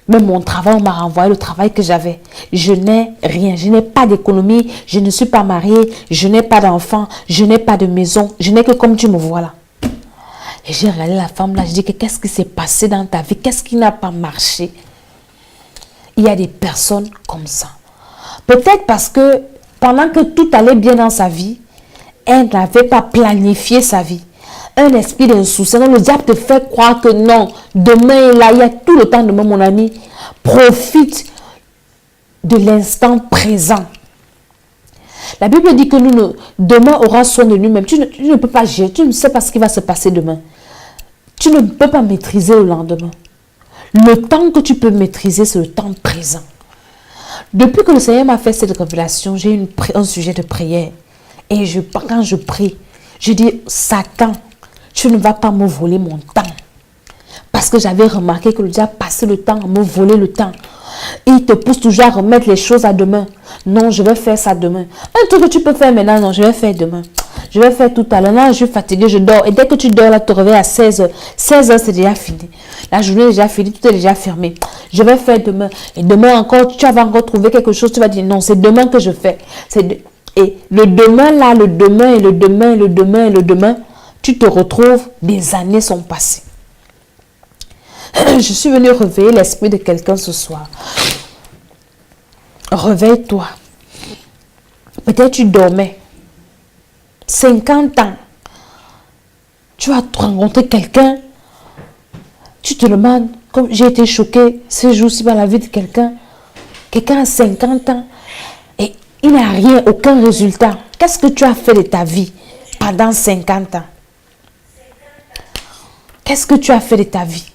même mon travail, on m'a renvoyé le travail que j'avais. Je n'ai rien, je n'ai pas d'économie, je ne suis pas mariée, je n'ai pas d'enfant, je n'ai pas de maison, je n'ai que comme tu me vois là. Et j'ai regardé la femme là, je dis que qu'est-ce qui s'est passé dans ta vie, qu'est-ce qui n'a pas marché? Il y a des personnes comme ça. Peut-être parce que pendant que tout allait bien dans sa vie, elle n'avait pas planifié sa vie. Un esprit d'insouciance, le diable te fait croire que non, demain est là, il y a tout le temps demain, mon ami. Profite de l'instant présent. La Bible dit que demain aura soin de nous-mêmes. Tu ne peux pas gérer, tu ne sais pas ce qui va se passer demain. Tu ne peux pas maîtriser le lendemain. Le temps que tu peux maîtriser, c'est le temps présent. Depuis que le Seigneur m'a fait cette révélation, j'ai un sujet de prière. Et quand je prie, je dis, Satan, tu ne vas pas me voler mon temps. Parce que j'avais remarqué que le diable passait le temps à me voler le temps. Il te pousse toujours à remettre les choses à demain. Non, je vais faire ça demain. Un truc que tu peux faire maintenant, non, je vais faire demain. Je vais faire tout à l'heure. Non, je suis fatiguée, je dors. Et dès que tu dors, là, tu te réveilles à 16h. 16h, c'est déjà fini. La journée est déjà finie, tout est déjà fermé. Je vais faire demain. Et demain encore, tu vas encore trouver quelque chose. Tu vas dire, non, c'est demain que je fais. Et le demain, là, le demain, et le demain, et le demain, et le demain, tu te retrouves, des années sont passées. Je suis venue réveiller l'esprit de quelqu'un ce soir. Réveille-toi. Peut-être tu dormais. 50 ans. Tu vas rencontrer quelqu'un. Tu te demandes, comme j'ai été choquée ces jours-ci par la vie de quelqu'un. Quelqu'un a 50 ans. Et il n'a rien, aucun résultat. Qu'est-ce que tu as fait de ta vie pendant 50 ans? Qu'est-ce que tu as fait de ta vie?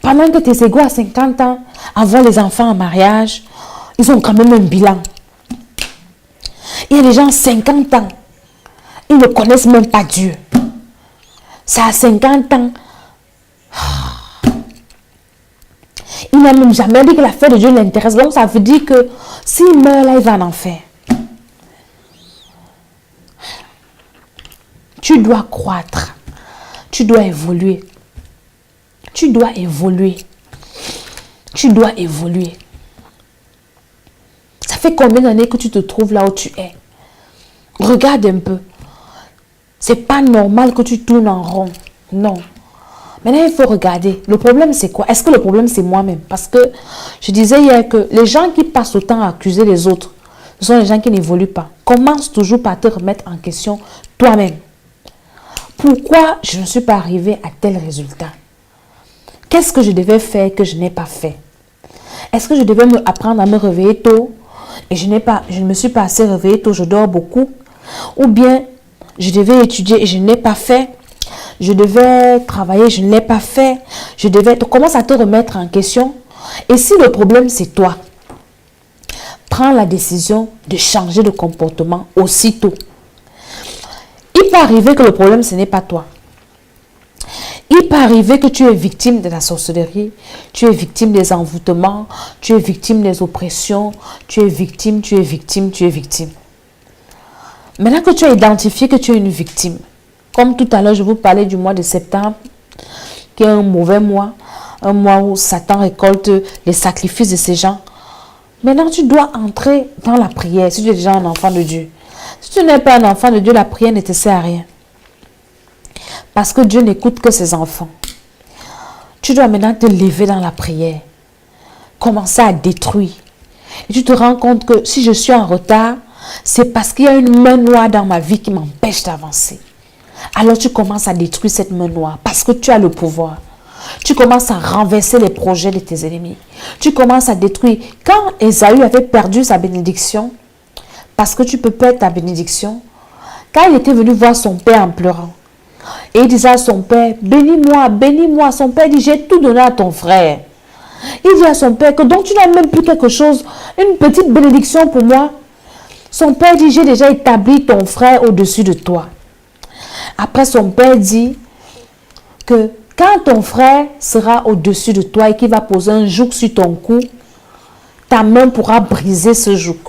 Pendant que tes égaux à 50 ans, avoir les enfants en mariage, ils ont quand même un bilan. Il y a des gens à 50 ans, ils ne connaissent même pas Dieu. C'est à 50 ans. Il n'a même jamais dit que l'affaire de Dieu l'intéresse. Donc ça veut dire que s'il meurt là, il va en enfer. Tu dois croître. Tu dois évoluer. Tu dois évoluer. Tu dois évoluer. Ça fait combien d'années que tu te trouves là où tu es? Regarde un peu. C'est pas normal que tu tournes en rond. Non. Maintenant, il faut regarder. Le problème, c'est quoi? Est-ce que le problème, c'est moi-même? Parce que je disais hier que les gens qui passent autant à accuser les autres, ce sont les gens qui n'évoluent pas. Commence toujours par te remettre en question toi-même. Pourquoi je ne suis pas arrivé à tel résultat? Qu'est-ce que je devais faire que je n'ai pas fait? Est-ce que je devais apprendre à me réveiller tôt et je ne me suis pas assez réveillée tôt, je dors beaucoup? Ou bien je devais étudier et je ne l'ai pas fait? Je devais travailler, je ne l'ai pas fait? Tu commences à te remettre en question. Et si le problème c'est toi, prends la décision de changer de comportement aussitôt. Il peut arriver que le problème ce n'est pas toi. Il peut arriver que tu es victime de la sorcellerie, tu es victime des envoûtements, tu es victime des oppressions, tu es victime. Maintenant que tu as identifié que tu es une victime, comme tout à l'heure je vous parlais du mois de septembre, qui est un mauvais mois, un mois où Satan récolte les sacrifices de ces gens, maintenant tu dois entrer dans la prière si tu es déjà un enfant de Dieu. Si tu n'es pas un enfant de Dieu, la prière ne te sert à rien. Parce que Dieu n'écoute que ses enfants. Tu dois maintenant te lever dans la prière. Commencer à détruire. Et tu te rends compte que si je suis en retard, c'est parce qu'il y a une main noire dans ma vie qui m'empêche d'avancer. Alors tu commences à détruire cette main noire parce que tu as le pouvoir. Tu commences à renverser les projets de tes ennemis. Tu commences à détruire. Quand Ésaü avait perdu sa bénédiction, parce que tu peux perdre ta bénédiction, quand il était venu voir son père en pleurant, et il disait à son père, bénis-moi, bénis-moi. Son père dit, j'ai tout donné à ton frère. Il dit à son père que donc tu n'as même plus quelque chose, une petite bénédiction pour moi. Son père dit, j'ai déjà établi ton frère au-dessus de toi. Après, son père dit que quand ton frère sera au-dessus de toi et qu'il va poser un joug sur ton cou, ta main pourra briser ce joug.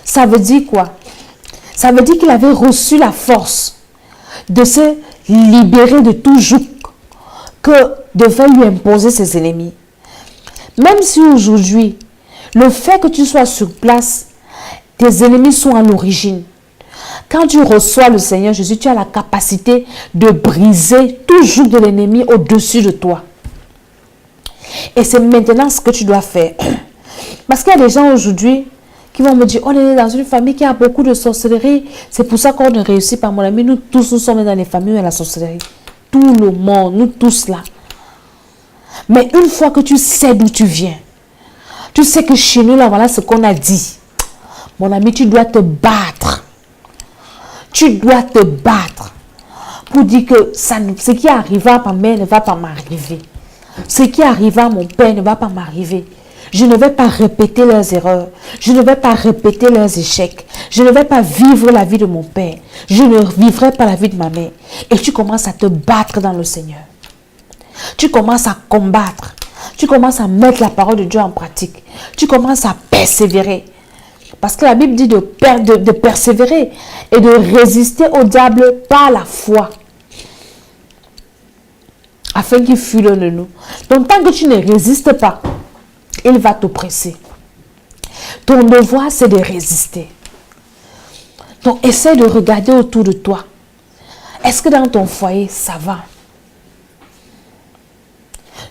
Ça veut dire quoi? Ça veut dire qu'il avait reçu la force de se libérer de tout joug que devaient lui imposer ses ennemis. Même si aujourd'hui, le fait que tu sois sur place, tes ennemis sont à l'origine. Quand tu reçois le Seigneur Jésus, tu as la capacité de briser tout joug de l'ennemi au-dessus de toi. Et c'est maintenant ce que tu dois faire. Parce qu'il y a des gens aujourd'hui qui vont me dire, on est dans une famille qui a beaucoup de sorcellerie. C'est pour ça qu'on ne réussit pas, mon ami. Nous tous, nous sommes dans les familles où il y a la sorcellerie. Tout le monde, nous tous là. Mais une fois que tu sais d'où tu viens, tu sais que chez nous, là, voilà ce qu'on a dit. Mon ami, tu dois te battre. Tu dois te battre pour dire que ce qui arriva à ma mère ne va pas m'arriver. Ce qui arriva à mon père ne va pas m'arriver. Je ne vais pas répéter leurs erreurs. Je ne vais pas répéter leurs échecs. Je ne vais pas vivre la vie de mon père. Je ne vivrai pas la vie de ma mère. Et tu commences à te battre dans le Seigneur. Tu commences à combattre. Tu commences à mettre la parole de Dieu en pratique. Tu commences à persévérer. Parce que la Bible dit de persévérer et de résister au diable par la foi. Afin qu'il fuit de nous. Donc tant que tu ne résistes pas, il va t'oppresser. Ton devoir, c'est de résister. Donc essaie de regarder autour de toi. Est-ce que dans ton foyer, ça va?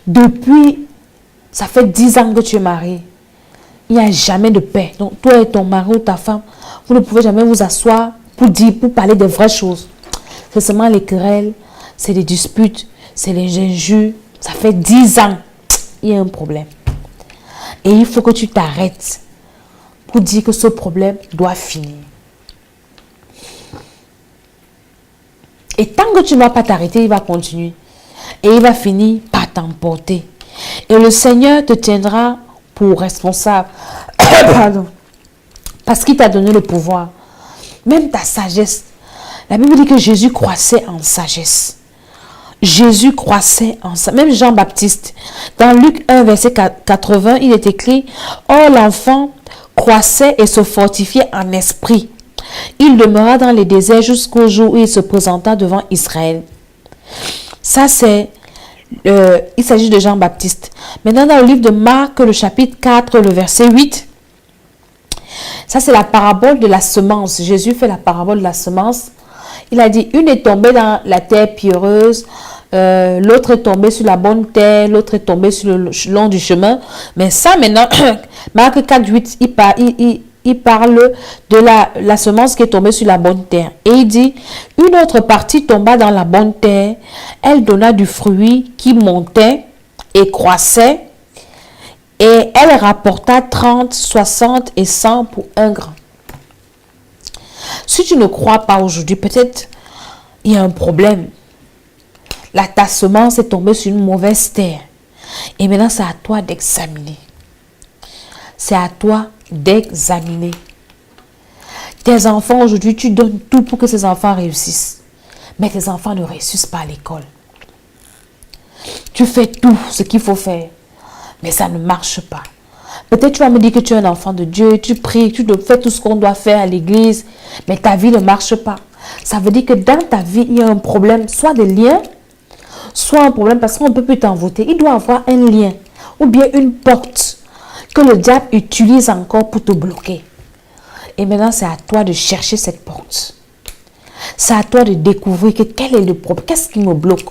Depuis, ça fait 10 ans que tu es marié. Il n'y a jamais de paix. Donc, toi et ton mari ou ta femme, vous ne pouvez jamais vous asseoir pour parler des vraies choses. C'est seulement les querelles, c'est les disputes, c'est les injures. Ça fait 10 ans. Il y a un problème. Et il faut que tu t'arrêtes pour dire que ce problème doit finir. Et tant que tu ne vas pas t'arrêter, il va continuer. Et il va finir par t'emporter. Et le Seigneur te tiendra pour responsable. Pardon. Parce qu'il t'a donné le pouvoir. Même ta sagesse. La Bible dit que Jésus croissait en sagesse. Jésus croissait en sagesse. Même Jean-Baptiste. Dans Luc 1, verset 80, il est écrit, « Or l'enfant croissait et se fortifiait en esprit. Il demeura dans les déserts jusqu'au jour où il se présenta devant Israël. » Ça, c'est... il s'agit de Jean-Baptiste. Maintenant, dans le livre de Marc, le chapitre 4, le verset 8, ça, c'est la parabole de la semence. Jésus fait la parabole de la semence. Il a dit, une est tombée dans la terre pierreuse, l'autre est tombée sur la bonne terre, l'autre est tombée sur le long du chemin. Mais ça, maintenant, Marc 4, 8, il parle de la semence qui est tombée sur la bonne terre. Et il dit, une autre partie tomba dans la bonne terre. Elle donna du fruit qui montait et croissait. Et elle rapporta 30, 60 et 100 pour un grain. Si tu ne crois pas aujourd'hui, peut-être il y a un problème. Ta semence est tombée sur une mauvaise terre. Et maintenant, c'est à toi d'examiner. C'est à toi d'examiner. Tes enfants aujourd'hui, tu donnes tout pour que ces enfants réussissent. Mais tes enfants ne réussissent pas à l'école. Tu fais tout ce qu'il faut faire. Mais ça ne marche pas. Peut-être tu vas me dire que tu es un enfant de Dieu, tu pries, tu fais tout ce qu'on doit faire à l'église, mais ta vie ne marche pas. Ça veut dire que dans ta vie, il y a un problème, soit des liens, soit un problème parce qu'on ne peut plus t'envoûter. Il doit y avoir un lien ou bien une porte que le diable utilise encore pour te bloquer. Et maintenant, c'est à toi de chercher cette porte. C'est à toi de découvrir quel est le problème, qu'est-ce qui me bloque.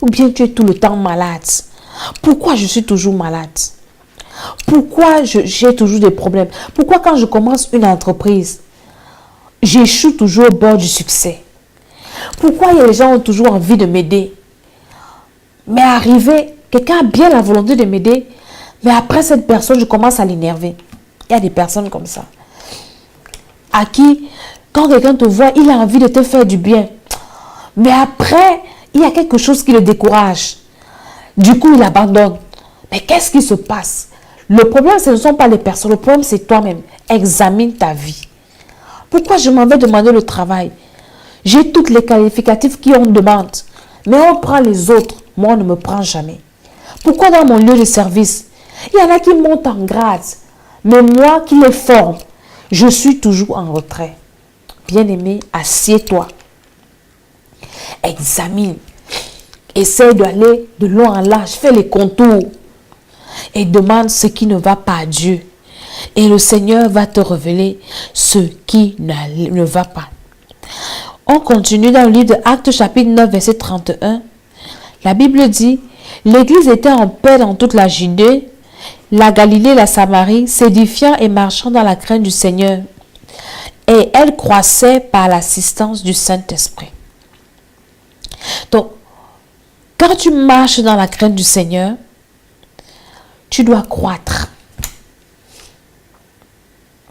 Ou bien tu es tout le temps malade. Pourquoi je suis toujours malade? Pourquoi j'ai toujours des problèmes? Pourquoi quand je commence une entreprise, j'échoue toujours au bord du succès? Pourquoi les gens ont toujours envie de m'aider? Mais arrivé, quelqu'un a bien la volonté de m'aider, mais après cette personne, je commence à l'énerver. Il y a des personnes comme ça. À qui, quand quelqu'un te voit, il a envie de te faire du bien. Mais après, il y a quelque chose qui le décourage. Du coup, il abandonne. Mais qu'est-ce qui se passe? Le problème, ce ne sont pas les personnes. Le problème, c'est toi-même. Examine ta vie. Pourquoi je m'en vais demander le travail? J'ai toutes les qualificatifs qu'on demande. Mais on prend les autres. Moi, on ne me prend jamais. Pourquoi dans mon lieu de service, il y en a qui montent en grade. Mais moi qui les forme, je suis toujours en retrait. Bien-aimé, assieds-toi. Examine. Essaye d'aller de long en large. Fais les contours. Et demande ce qui ne va pas à Dieu. Et le Seigneur va te révéler ce qui ne va pas. On continue dans le livre de Actes chapitre 9 verset 31. La Bible dit, l'Église était en paix dans toute la Judée, la Galilée et la Samarie, s'édifiant et marchant dans la crainte du Seigneur. Et elle croissait par l'assistance du Saint-Esprit. Donc, quand tu marches dans la crainte du Seigneur, tu dois croître.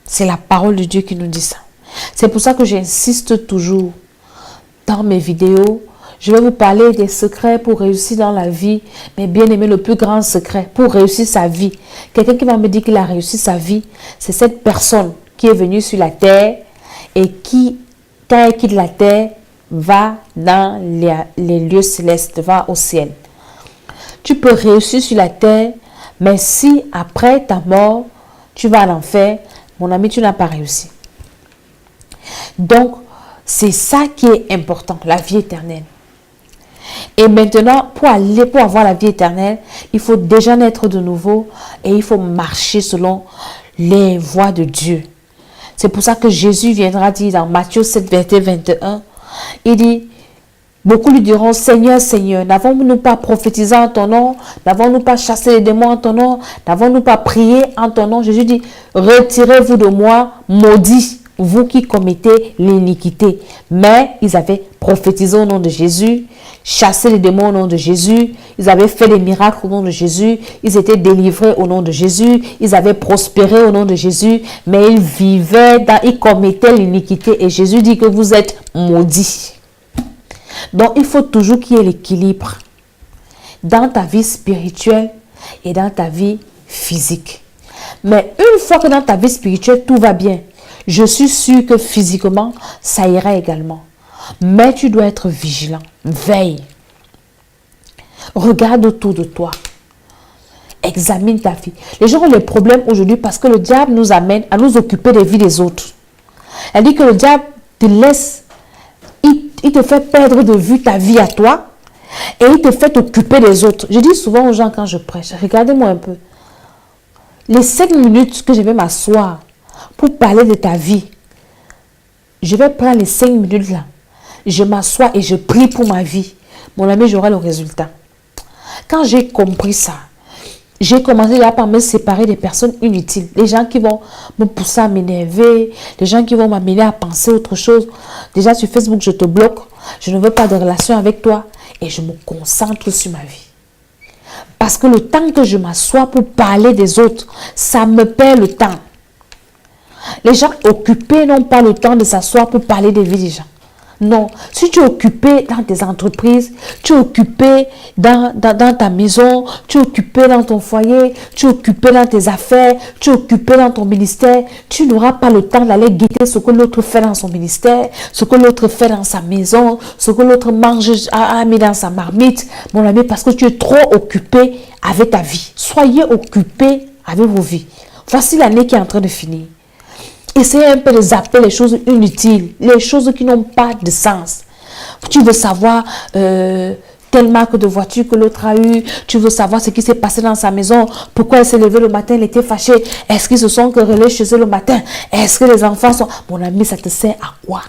C'est la parole de Dieu qui nous dit ça. C'est pour ça que j'insiste toujours dans mes vidéos. Je vais vous parler des secrets pour réussir dans la vie. Mais bien aimé, le plus grand secret pour réussir sa vie. Quelqu'un qui va me dire qu'il a réussi sa vie, c'est cette personne qui est venue sur la terre et qui, quand elle quitte la terre, va dans les lieux célestes, va au ciel. Tu peux réussir sur la terre, mais si après ta mort, tu vas à l'enfer, mon ami, tu n'as pas réussi. Donc, c'est ça qui est important, la vie éternelle. Et maintenant, pour avoir la vie éternelle, il faut déjà naître de nouveau et il faut marcher selon les voies de Dieu. C'est pour ça que Jésus viendra dire dans Matthieu 7, verset 21, il dit, beaucoup lui diront, Seigneur, Seigneur, n'avons-nous pas prophétisé en ton nom? N'avons-nous pas chassé les démons en ton nom? N'avons-nous pas prié en ton nom? Jésus dit, retirez-vous de moi, maudits, vous qui commettez l'iniquité. Mais ils avaient prophétisé au nom de Jésus, chassé les démons au nom de Jésus, ils avaient fait des miracles au nom de Jésus, ils étaient délivrés au nom de Jésus, ils avaient prospéré au nom de Jésus, mais ils commettaient l'iniquité. Et Jésus dit que vous êtes maudits. Donc, il faut toujours qu'il y ait l'équilibre dans ta vie spirituelle et dans ta vie physique. Mais une fois que dans ta vie spirituelle, tout va bien, je suis sûre que physiquement, ça ira également. Mais tu dois être vigilant. Veille. Regarde autour de toi. Examine ta vie. Les gens ont des problèmes aujourd'hui parce que le diable nous amène à nous occuper des vies des autres. Elle dit que le diable te laisse, il te fait perdre de vue ta vie à toi et il te fait t'occuper des autres. Je dis souvent aux gens quand je prêche, regardez-moi un peu. Les 5 minutes que je vais m'asseoir pour parler de ta vie, je vais prendre les 5 minutes là. Je m'assois et je prie pour ma vie. Mon ami, j'aurai le résultat. Quand j'ai compris ça, j'ai commencé là par me séparer des personnes inutiles. Les gens qui vont me pousser à m'énerver, les gens qui vont m'amener à penser autre chose. Déjà sur Facebook, je te bloque. Je ne veux pas de relation avec toi. Et je me concentre sur ma vie. Parce que le temps que je m'assois pour parler des autres, ça me perd le temps. Les gens occupés n'ont pas le temps de s'asseoir pour parler des vies des gens. Non, si tu es occupé dans tes entreprises, tu es occupé dans ta maison, tu es occupé dans ton foyer, tu es occupé dans tes affaires, tu es occupé dans ton ministère, tu n'auras pas le temps d'aller guetter ce que l'autre fait dans son ministère, ce que l'autre fait dans sa maison, ce que l'autre mange, a mis dans sa marmite, mon ami, parce que tu es trop occupé avec ta vie. Soyez occupés avec vos vies. Voici l'année qui est en train de finir. Essayez un peu de zapper les choses inutiles, les choses qui n'ont pas de sens. Tu veux savoir telle marque de voiture que l'autre a eu, tu veux savoir ce qui s'est passé dans sa maison, pourquoi elle s'est levée le matin, elle était fâchée, est-ce qu'ils se sont querellés chez eux le matin, est-ce que les enfants sont... Mon ami, ça te sert à quoi?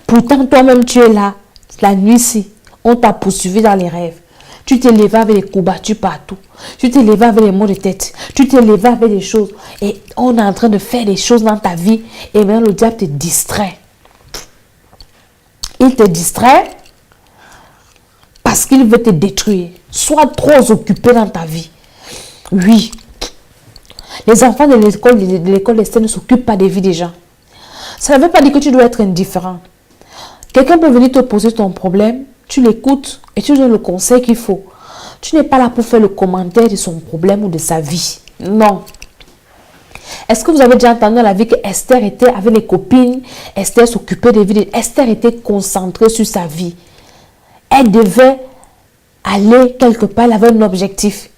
Pourtant, toi-même, tu es là, la nuit-ci, on t'a poursuivi dans les rêves. Tu t'es levé avec les courbatures partout. Tu t'es levé avec les maux de tête. Tu t'es levé avec des choses. Et on est en train de faire des choses dans ta vie. Et bien le diable te distrait. Il te distrait parce qu'il veut te détruire. Sois trop occupé dans ta vie. Oui. Les enfants de l'école externe ne s'occupent pas des vies des gens. Ça ne veut pas dire que tu dois être indifférent. Quelqu'un peut venir te poser ton problème. Tu l'écoutes et tu donnes le conseil qu'il faut. Tu n'es pas là pour faire le commentaire de son problème ou de sa vie. Non. Est-ce que vous avez déjà entendu dans la vie que Esther était avec les copines, Esther s'occupait des vies, Esther était concentrée sur sa vie. Elle devait aller quelque part, elle avait un objectif.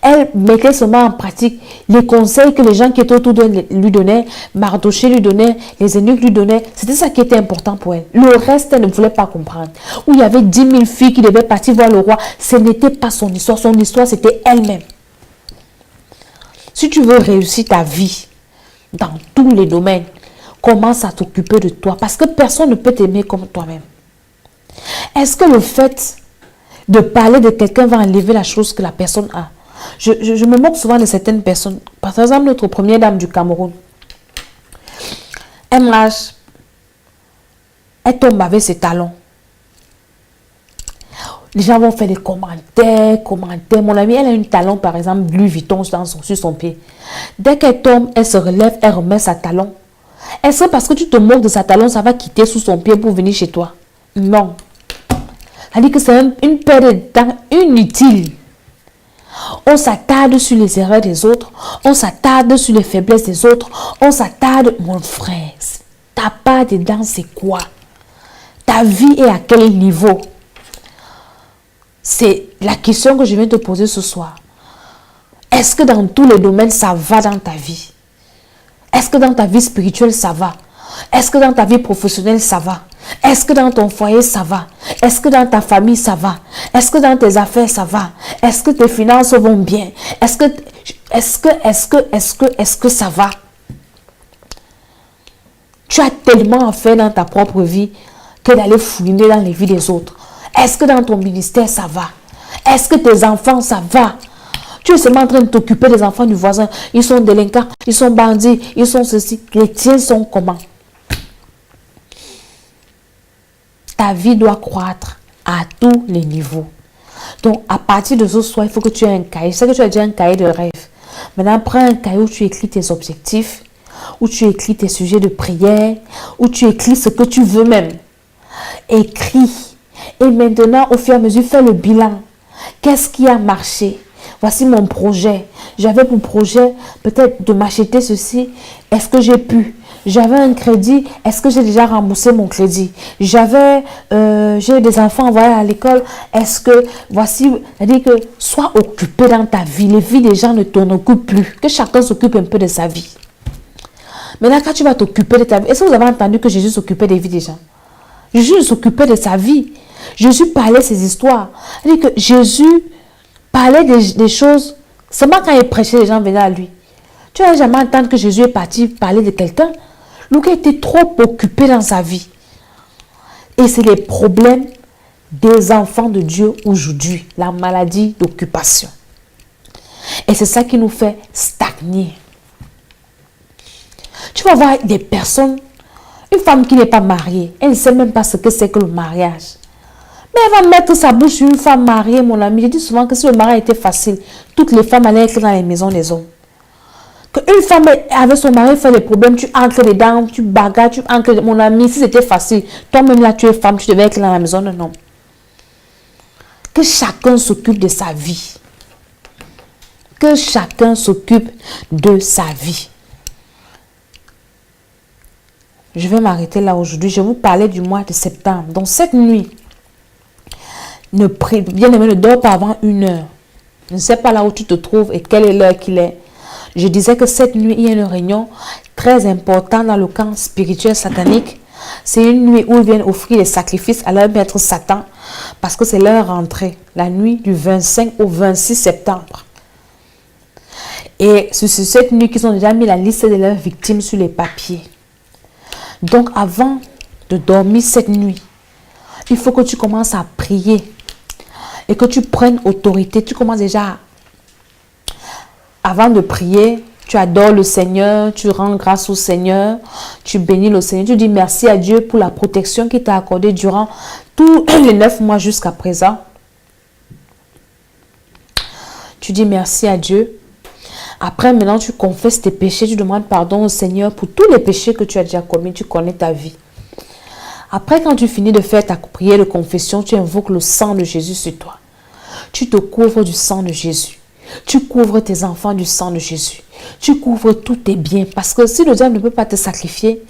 Elle mettait seulement en pratique les conseils que les gens qui étaient autour d'elle lui donnaient, Mardoché lui donnait, les eunuques lui donnaient. C'était ça qui était important pour elle. Le reste, elle ne voulait pas comprendre. Où il y avait 10 000 filles qui devaient partir voir le roi, ce n'était pas son histoire. Son histoire, c'était elle-même. Si tu veux réussir ta vie dans tous les domaines, commence à t'occuper de toi. Parce que personne ne peut t'aimer comme toi-même. Est-ce que le fait de parler de quelqu'un va enlever la chose que la personne a? Je me moque souvent de certaines personnes. Par exemple, notre première dame du Cameroun. Elle marche. Elle tombe avec ses talons. Les gens vont faire des commentaires. Mon amie, elle a un talon, par exemple, Louis Vuitton sur son pied. Dès qu'elle tombe, elle se relève, elle remet sa talon. Est-ce que parce que tu te moques de sa talon, ça va quitter sous son pied pour venir chez toi? Non. Ça dit que c'est une perte de temps inutile. On s'attarde sur les erreurs des autres. On s'attarde sur les faiblesses des autres. On s'attarde, mon frère. Ta part dedans, c'est quoi? Ta vie est à quel niveau? C'est la question que je viens te poser ce soir. Est-ce que dans tous les domaines, ça va dans ta vie? Est-ce que dans ta vie spirituelle, ça va? Est-ce que dans ta vie professionnelle, ça va? Est-ce que dans ton foyer, ça va? Est-ce que dans ta famille, ça va? Est-ce que dans tes affaires, ça va? Est-ce que tes finances vont bien? Est-ce que ça va? Tu as tellement à faire dans ta propre vie que d'aller fouiner dans les vies des autres. Est-ce que dans ton ministère, ça va? Est-ce que tes enfants, ça va? Tu es seulement en train de t'occuper des enfants du voisin. Ils sont délinquants, ils sont bandits, ils sont ceci. Les tiens sont comment? Ta vie doit croître à tous les niveaux. Donc, à partir de ce soir, il faut que tu aies un cahier. Je sais que tu as déjà un cahier de rêve. Maintenant, prends un cahier où tu écris tes objectifs, où tu écris tes sujets de prière, où tu écris ce que tu veux même. Écris. Et maintenant, au fur et à mesure, fais le bilan. Qu'est-ce qui a marché? Voici mon projet. J'avais pour projet peut-être de m'acheter ceci. Est-ce que j'ai pu? J'avais un crédit. Est-ce que j'ai déjà remboursé mon crédit? J'ai des enfants envoyés à l'école. Est-ce que, voici, c'est-à-dire que sois occupé dans ta vie. Les vies des gens ne t'en occupent plus. Que chacun s'occupe un peu de sa vie. Maintenant, quand tu vas t'occuper de ta vie, est-ce que vous avez entendu que Jésus s'occupait des vies des gens? Jésus s'occupait de sa vie. Jésus parlait ses histoires. C'est-à-dire que Jésus parlait des choses. Seulement quand il prêchait, les gens venaient à lui. Tu n'as jamais entendu que Jésus est parti parler de quelqu'un? Lucas était trop occupé dans sa vie. Et c'est les problèmes des enfants de Dieu aujourd'hui. La maladie d'occupation. Et c'est ça qui nous fait stagner. Tu vas voir des personnes, une femme qui n'est pas mariée, elle ne sait même pas ce que c'est que le mariage. Mais elle va mettre sa bouche sur une femme mariée, mon ami. Je dis souvent que si le mariage était facile, toutes les femmes allaient être dans les maisons des hommes. Qu'une femme avec son mari fait des problèmes, tu entres dedans, tu bagarres, tu entres. Mon ami, si c'était facile, toi-même là, tu es femme, tu devais être dans la maison d'un homme. Que chacun s'occupe de sa vie. Que chacun s'occupe de sa vie. Je vais m'arrêter là aujourd'hui. Je vais vous parler du mois de septembre. Donc cette nuit, bien aimé, ne dors pas avant 1 heure. Je ne sais pas là où tu te trouves et quelle est l'heure qu'il est. Je disais que cette nuit, il y a une réunion très importante dans le camp spirituel satanique. C'est une nuit où ils viennent offrir des sacrifices à leur maître Satan parce que c'est leur rentrée, la nuit du 25 au 26 septembre. Et c'est cette nuit qu'ils ont déjà mis la liste de leurs victimes sur les papiers. Donc avant de dormir cette nuit, il faut que tu commences à prier et que tu prennes autorité. Tu commences déjà avant de prier, tu adores le Seigneur, tu rends grâce au Seigneur, tu bénis le Seigneur, tu dis merci à Dieu pour la protection qu'il t'a accordée durant tous les 9 mois jusqu'à présent. Tu dis merci à Dieu. Après, maintenant, tu confesses tes péchés, tu demandes pardon au Seigneur pour tous les péchés que tu as déjà commis, tu connais ta vie. Après, quand tu finis de faire ta prière de confession, tu invoques le sang de Jésus sur toi. Tu te couvres du sang de Jésus. Tu couvres tes enfants du sang de Jésus. Tu couvres tous tes biens. Parce que si le diable ne peut pas te sacrifier,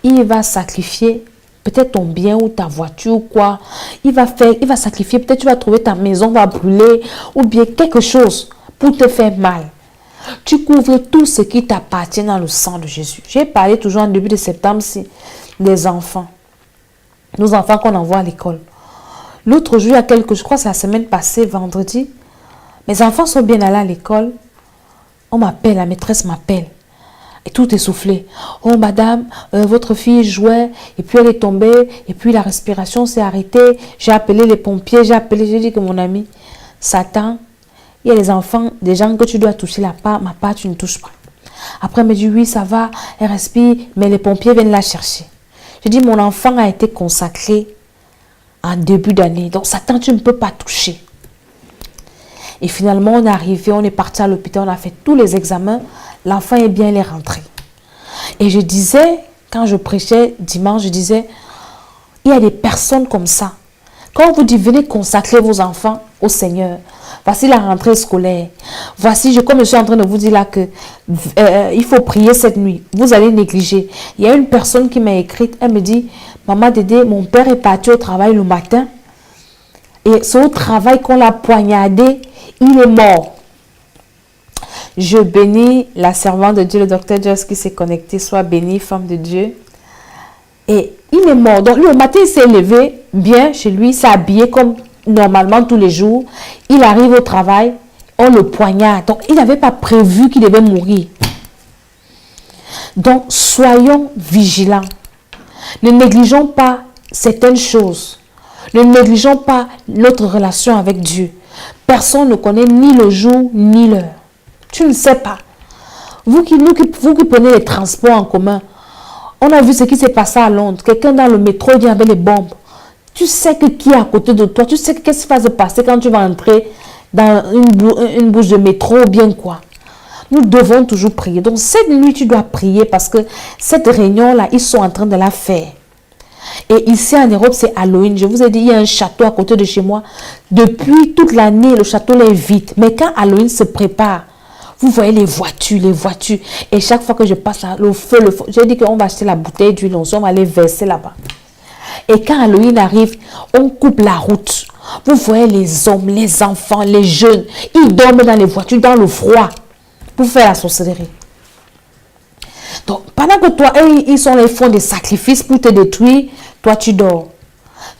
il va sacrifier peut-être ton bien ou ta voiture ou quoi. Il va sacrifier. Peut-être tu vas trouver ta maison va brûler ou bien quelque chose pour te faire mal. Tu couvres tout ce qui t'appartient dans le sang de Jésus. J'ai parlé toujours en début de septembre des enfants. Nos enfants qu'on envoie à l'école. L'autre jour, je crois que c'est la semaine passée, vendredi, mes enfants sont bien allés à l'école. On m'appelle, la maîtresse m'appelle. Et tout essoufflé. Oh madame, votre fille jouait et puis elle est tombée et puis la respiration s'est arrêtée. J'ai appelé les pompiers, j'ai dit que mon ami, Satan, il y a les enfants, des gens que tu dois toucher ma part, tu ne touches pas. Après elle me dit oui, ça va, elle respire, mais les pompiers viennent la chercher. Je dis mon enfant a été consacré en début d'année, donc Satan, tu ne peux pas toucher. Et finalement, on est arrivé, on est parti à l'hôpital, on a fait tous les examens. L'enfant est bien, il est rentré. Et je disais, quand je prêchais dimanche, je disais, il y a des personnes comme ça. Quand on vous dit, venez consacrer vos enfants au Seigneur. Voici la rentrée scolaire. Voici, comme je suis en train de vous dire là que il faut prier cette nuit. Vous allez négliger. Il y a une personne qui m'a écrite, elle me dit, maman Dédé, mon père est parti au travail le matin. Et c'est au travail qu'on l'a poignardé. Il est mort. Je bénis la servante de Dieu, le docteur Joss qui s'est connecté. Soit béni, femme de Dieu. Et il est mort. Donc, le matin, il s'est levé bien chez lui. Il s'est habillé comme normalement tous les jours. Il arrive au travail. On le poignarde. Donc, il n'avait pas prévu qu'il devait mourir. Donc, soyons vigilants. Ne négligeons pas certaines choses. Ne négligeons pas notre relation avec Dieu. Personne ne connaît ni le jour ni l'heure. Tu ne sais pas. Vous qui prenez les transports en commun, on a vu ce qui s'est passé à Londres. Quelqu'un dans le métro vient avec les bombes. Tu sais que qui est à côté de toi. Tu sais qu'est-ce qui va se passer quand tu vas entrer dans une bouche de métro ou bien quoi. Nous devons toujours prier. Donc cette nuit, tu dois prier parce que cette réunion-là, ils sont en train de la faire. Et ici en Europe, c'est Halloween. Je vous ai dit, il y a un château à côté de chez moi. Depuis toute l'année, le château là est vide. Mais quand Halloween se prépare, vous voyez les voitures. Et chaque fois que je passe là, le feu. J'ai dit qu'on va acheter la bouteille d'huile, on va aller verser là-bas. Et quand Halloween arrive, on coupe la route. Vous voyez les hommes, les enfants, les jeunes. Ils dorment dans les voitures, dans le froid, pour faire la sorcellerie. Donc, pendant que toi, ils sont là, ils font des sacrifices pour te détruire, toi, tu dors.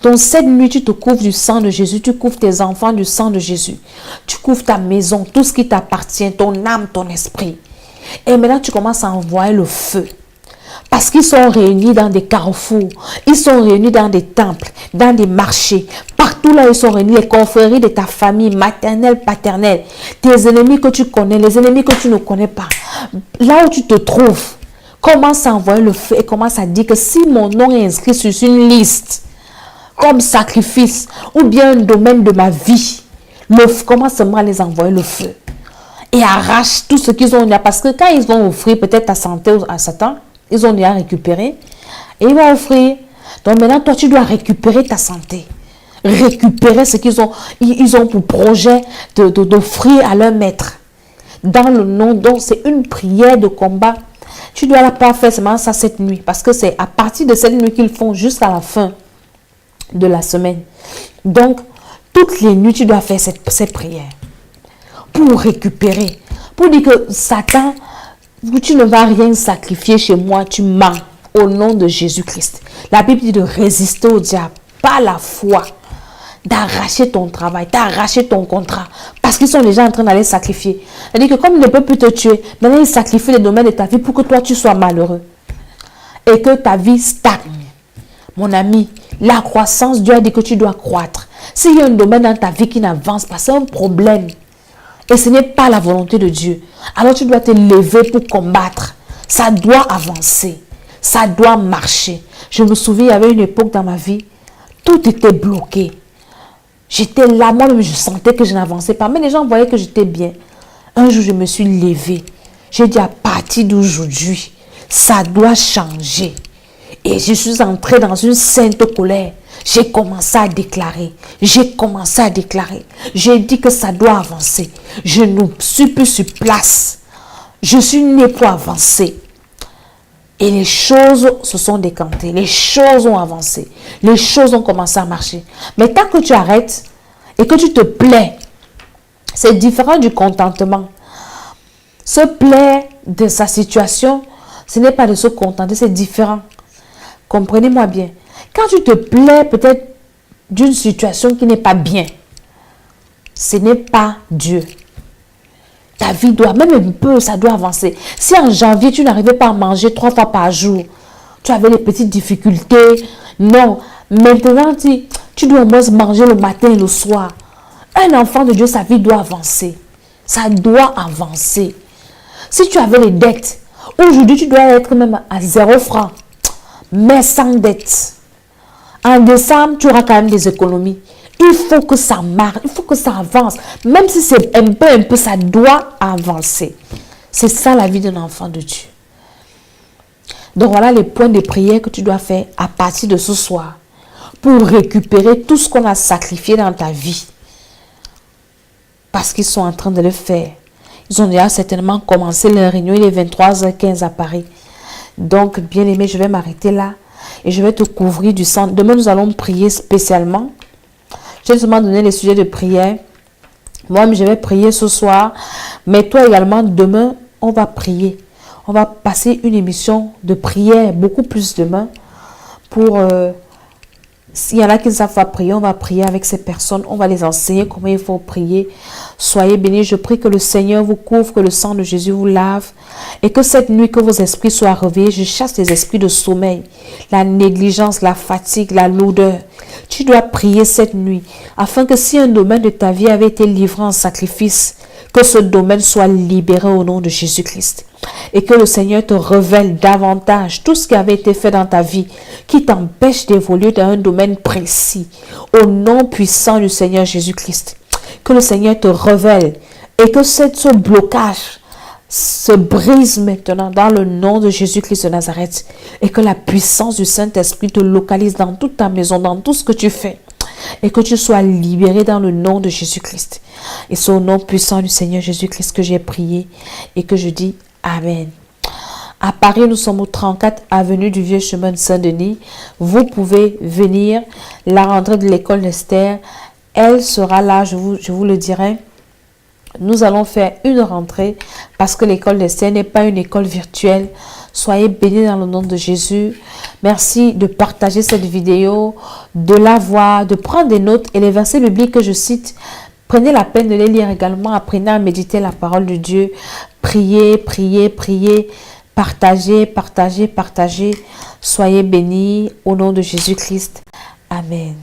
Donc, cette nuit, tu te couvres du sang de Jésus, tu couvres tes enfants du sang de Jésus. Tu couvres ta maison, tout ce qui t'appartient, ton âme, ton esprit. Et maintenant, tu commences à envoyer le feu. Parce qu'ils sont réunis dans des carrefours, ils sont réunis dans des temples, dans des marchés. Partout là, ils sont réunis, les confréries de ta famille, maternelle, paternelle. Tes ennemis que tu connais, les ennemis que tu ne connais pas. Là où tu te trouves, commence à envoyer le feu et commence à dire que si mon nom est inscrit sur une liste, comme sacrifice, ou bien un domaine de ma vie, commence seulement à les envoyer le feu. Et arrache tout ce qu'ils ont déjà. Parce que quand ils vont offrir peut-être ta santé à Satan, ils ont déjà récupéré. Et ils vont offrir. Donc maintenant, toi, tu dois récupérer ta santé. Récupérer ce qu'ils ont. Ils ont pour projet d'offrir à leur maître. Dans le nom, donc c'est une prière de combat. Tu dois la pas faire seulement ça cette nuit. Parce que c'est à partir de cette nuit qu'ils font jusqu'à la fin de la semaine. Donc, toutes les nuits, tu dois faire cette prière. Pour récupérer. Pour dire que Satan, tu ne vas rien sacrifier chez moi, tu mens au nom de Jésus-Christ. La Bible dit de résister au diable par la foi, d'arracher ton travail, d'arracher ton contrat, parce qu'ils sont déjà en train d'aller sacrifier. C'est-à-dire que comme il ne peut plus te tuer, maintenant il sacrifie les domaines de ta vie pour que toi tu sois malheureux et que ta vie stagne. Mon ami, la croissance, Dieu a dit que tu dois croître. S'il y a un domaine dans ta vie qui n'avance pas, c'est un problème. Et ce n'est pas la volonté de Dieu. Alors tu dois te lever pour combattre. Ça doit avancer. Ça doit marcher. Je me souviens, il y avait une époque dans ma vie, tout était bloqué. J'étais là, moi-même, je sentais que je n'avançais pas. Mais les gens voyaient que j'étais bien. Un jour, je me suis levée. J'ai dit, à partir d'aujourd'hui, ça doit changer. Et je suis entrée dans une sainte colère. J'ai commencé à déclarer. J'ai dit que ça doit avancer. Je ne suis plus sur place. Je suis né pour avancer. Et les choses se sont décantées. Les choses ont avancé. Les choses ont commencé à marcher. Mais tant que tu arrêtes et que tu te plais, c'est différent du contentement. Se plaire de sa situation, ce n'est pas de se contenter, c'est différent. Comprenez-moi bien. Quand tu te plais peut-être d'une situation qui n'est pas bien, ce n'est pas Dieu. Ta vie doit, même un peu, ça doit avancer. Si en janvier, tu n'arrivais pas à manger 3 fois par jour, tu avais les petites difficultés. Non, maintenant, tu dois au moins manger le matin et le soir. Un enfant de Dieu, sa vie doit avancer. Ça doit avancer. Si tu avais les dettes, aujourd'hui, tu dois être même à 0 francs, mais sans dette. En décembre, tu auras quand même des économies. Il faut que ça marche, il faut que ça avance. Même si c'est un peu, ça doit avancer. C'est ça la vie d'un enfant de Dieu. Donc voilà les points de prière que tu dois faire à partir de ce soir pour récupérer tout ce qu'on a sacrifié dans ta vie. Parce qu'ils sont en train de le faire. Ils ont déjà certainement commencé leur réunion. Il est 23h15 à Paris. Donc, bien aimé, je vais m'arrêter là. Et je vais te couvrir du sang. Demain, nous allons prier spécialement. Je vais seulement donner les sujets de prière. Moi, je vais prier ce soir. Mais toi également, demain, on va prier. On va passer une émission de prière, beaucoup plus demain. Pour, s'il y en a qui ne savent pas prier, on va prier avec ces personnes. On va les enseigner comment il faut prier. Soyez bénis. Je prie que le Seigneur vous couvre, que le sang de Jésus vous lave. Et que cette nuit, que vos esprits soient réveillés. Je chasse les esprits de sommeil, la négligence, la fatigue, la lourdeur. Tu dois prier cette nuit afin que si un domaine de ta vie avait été livré en sacrifice, que ce domaine soit libéré au nom de Jésus-Christ. Et que le Seigneur te révèle davantage tout ce qui avait été fait dans ta vie, qui t'empêche d'évoluer dans un domaine précis. Au nom puissant du Seigneur Jésus-Christ. Que le Seigneur te révèle et que ce blocage se brise maintenant dans le nom de Jésus-Christ de Nazareth. Et que la puissance du Saint-Esprit te localise dans toute ta maison, dans tout ce que tu fais. Et que tu sois libéré dans le nom de Jésus-Christ. Et c'est au nom puissant du Seigneur Jésus-Christ que j'ai prié et que je dis Amen. À Paris, nous sommes au 34 avenue du Vieux Chemin de Saint-Denis. Vous pouvez venir. La rentrée de l'école d'Esther, elle sera là, je vous le dirai. Nous allons faire une rentrée parce que l'école d'Esther n'est pas une école virtuelle. Soyez bénis dans le nom de Jésus. Merci de partager cette vidéo, de la voir, de prendre des notes et les versets bibliques que je cite. Prenez la peine de les lire également. Apprenez à méditer la parole de Dieu. Priez, priez, priez. Partagez, partagez, partagez. Soyez bénis au nom de Jésus-Christ. Amen.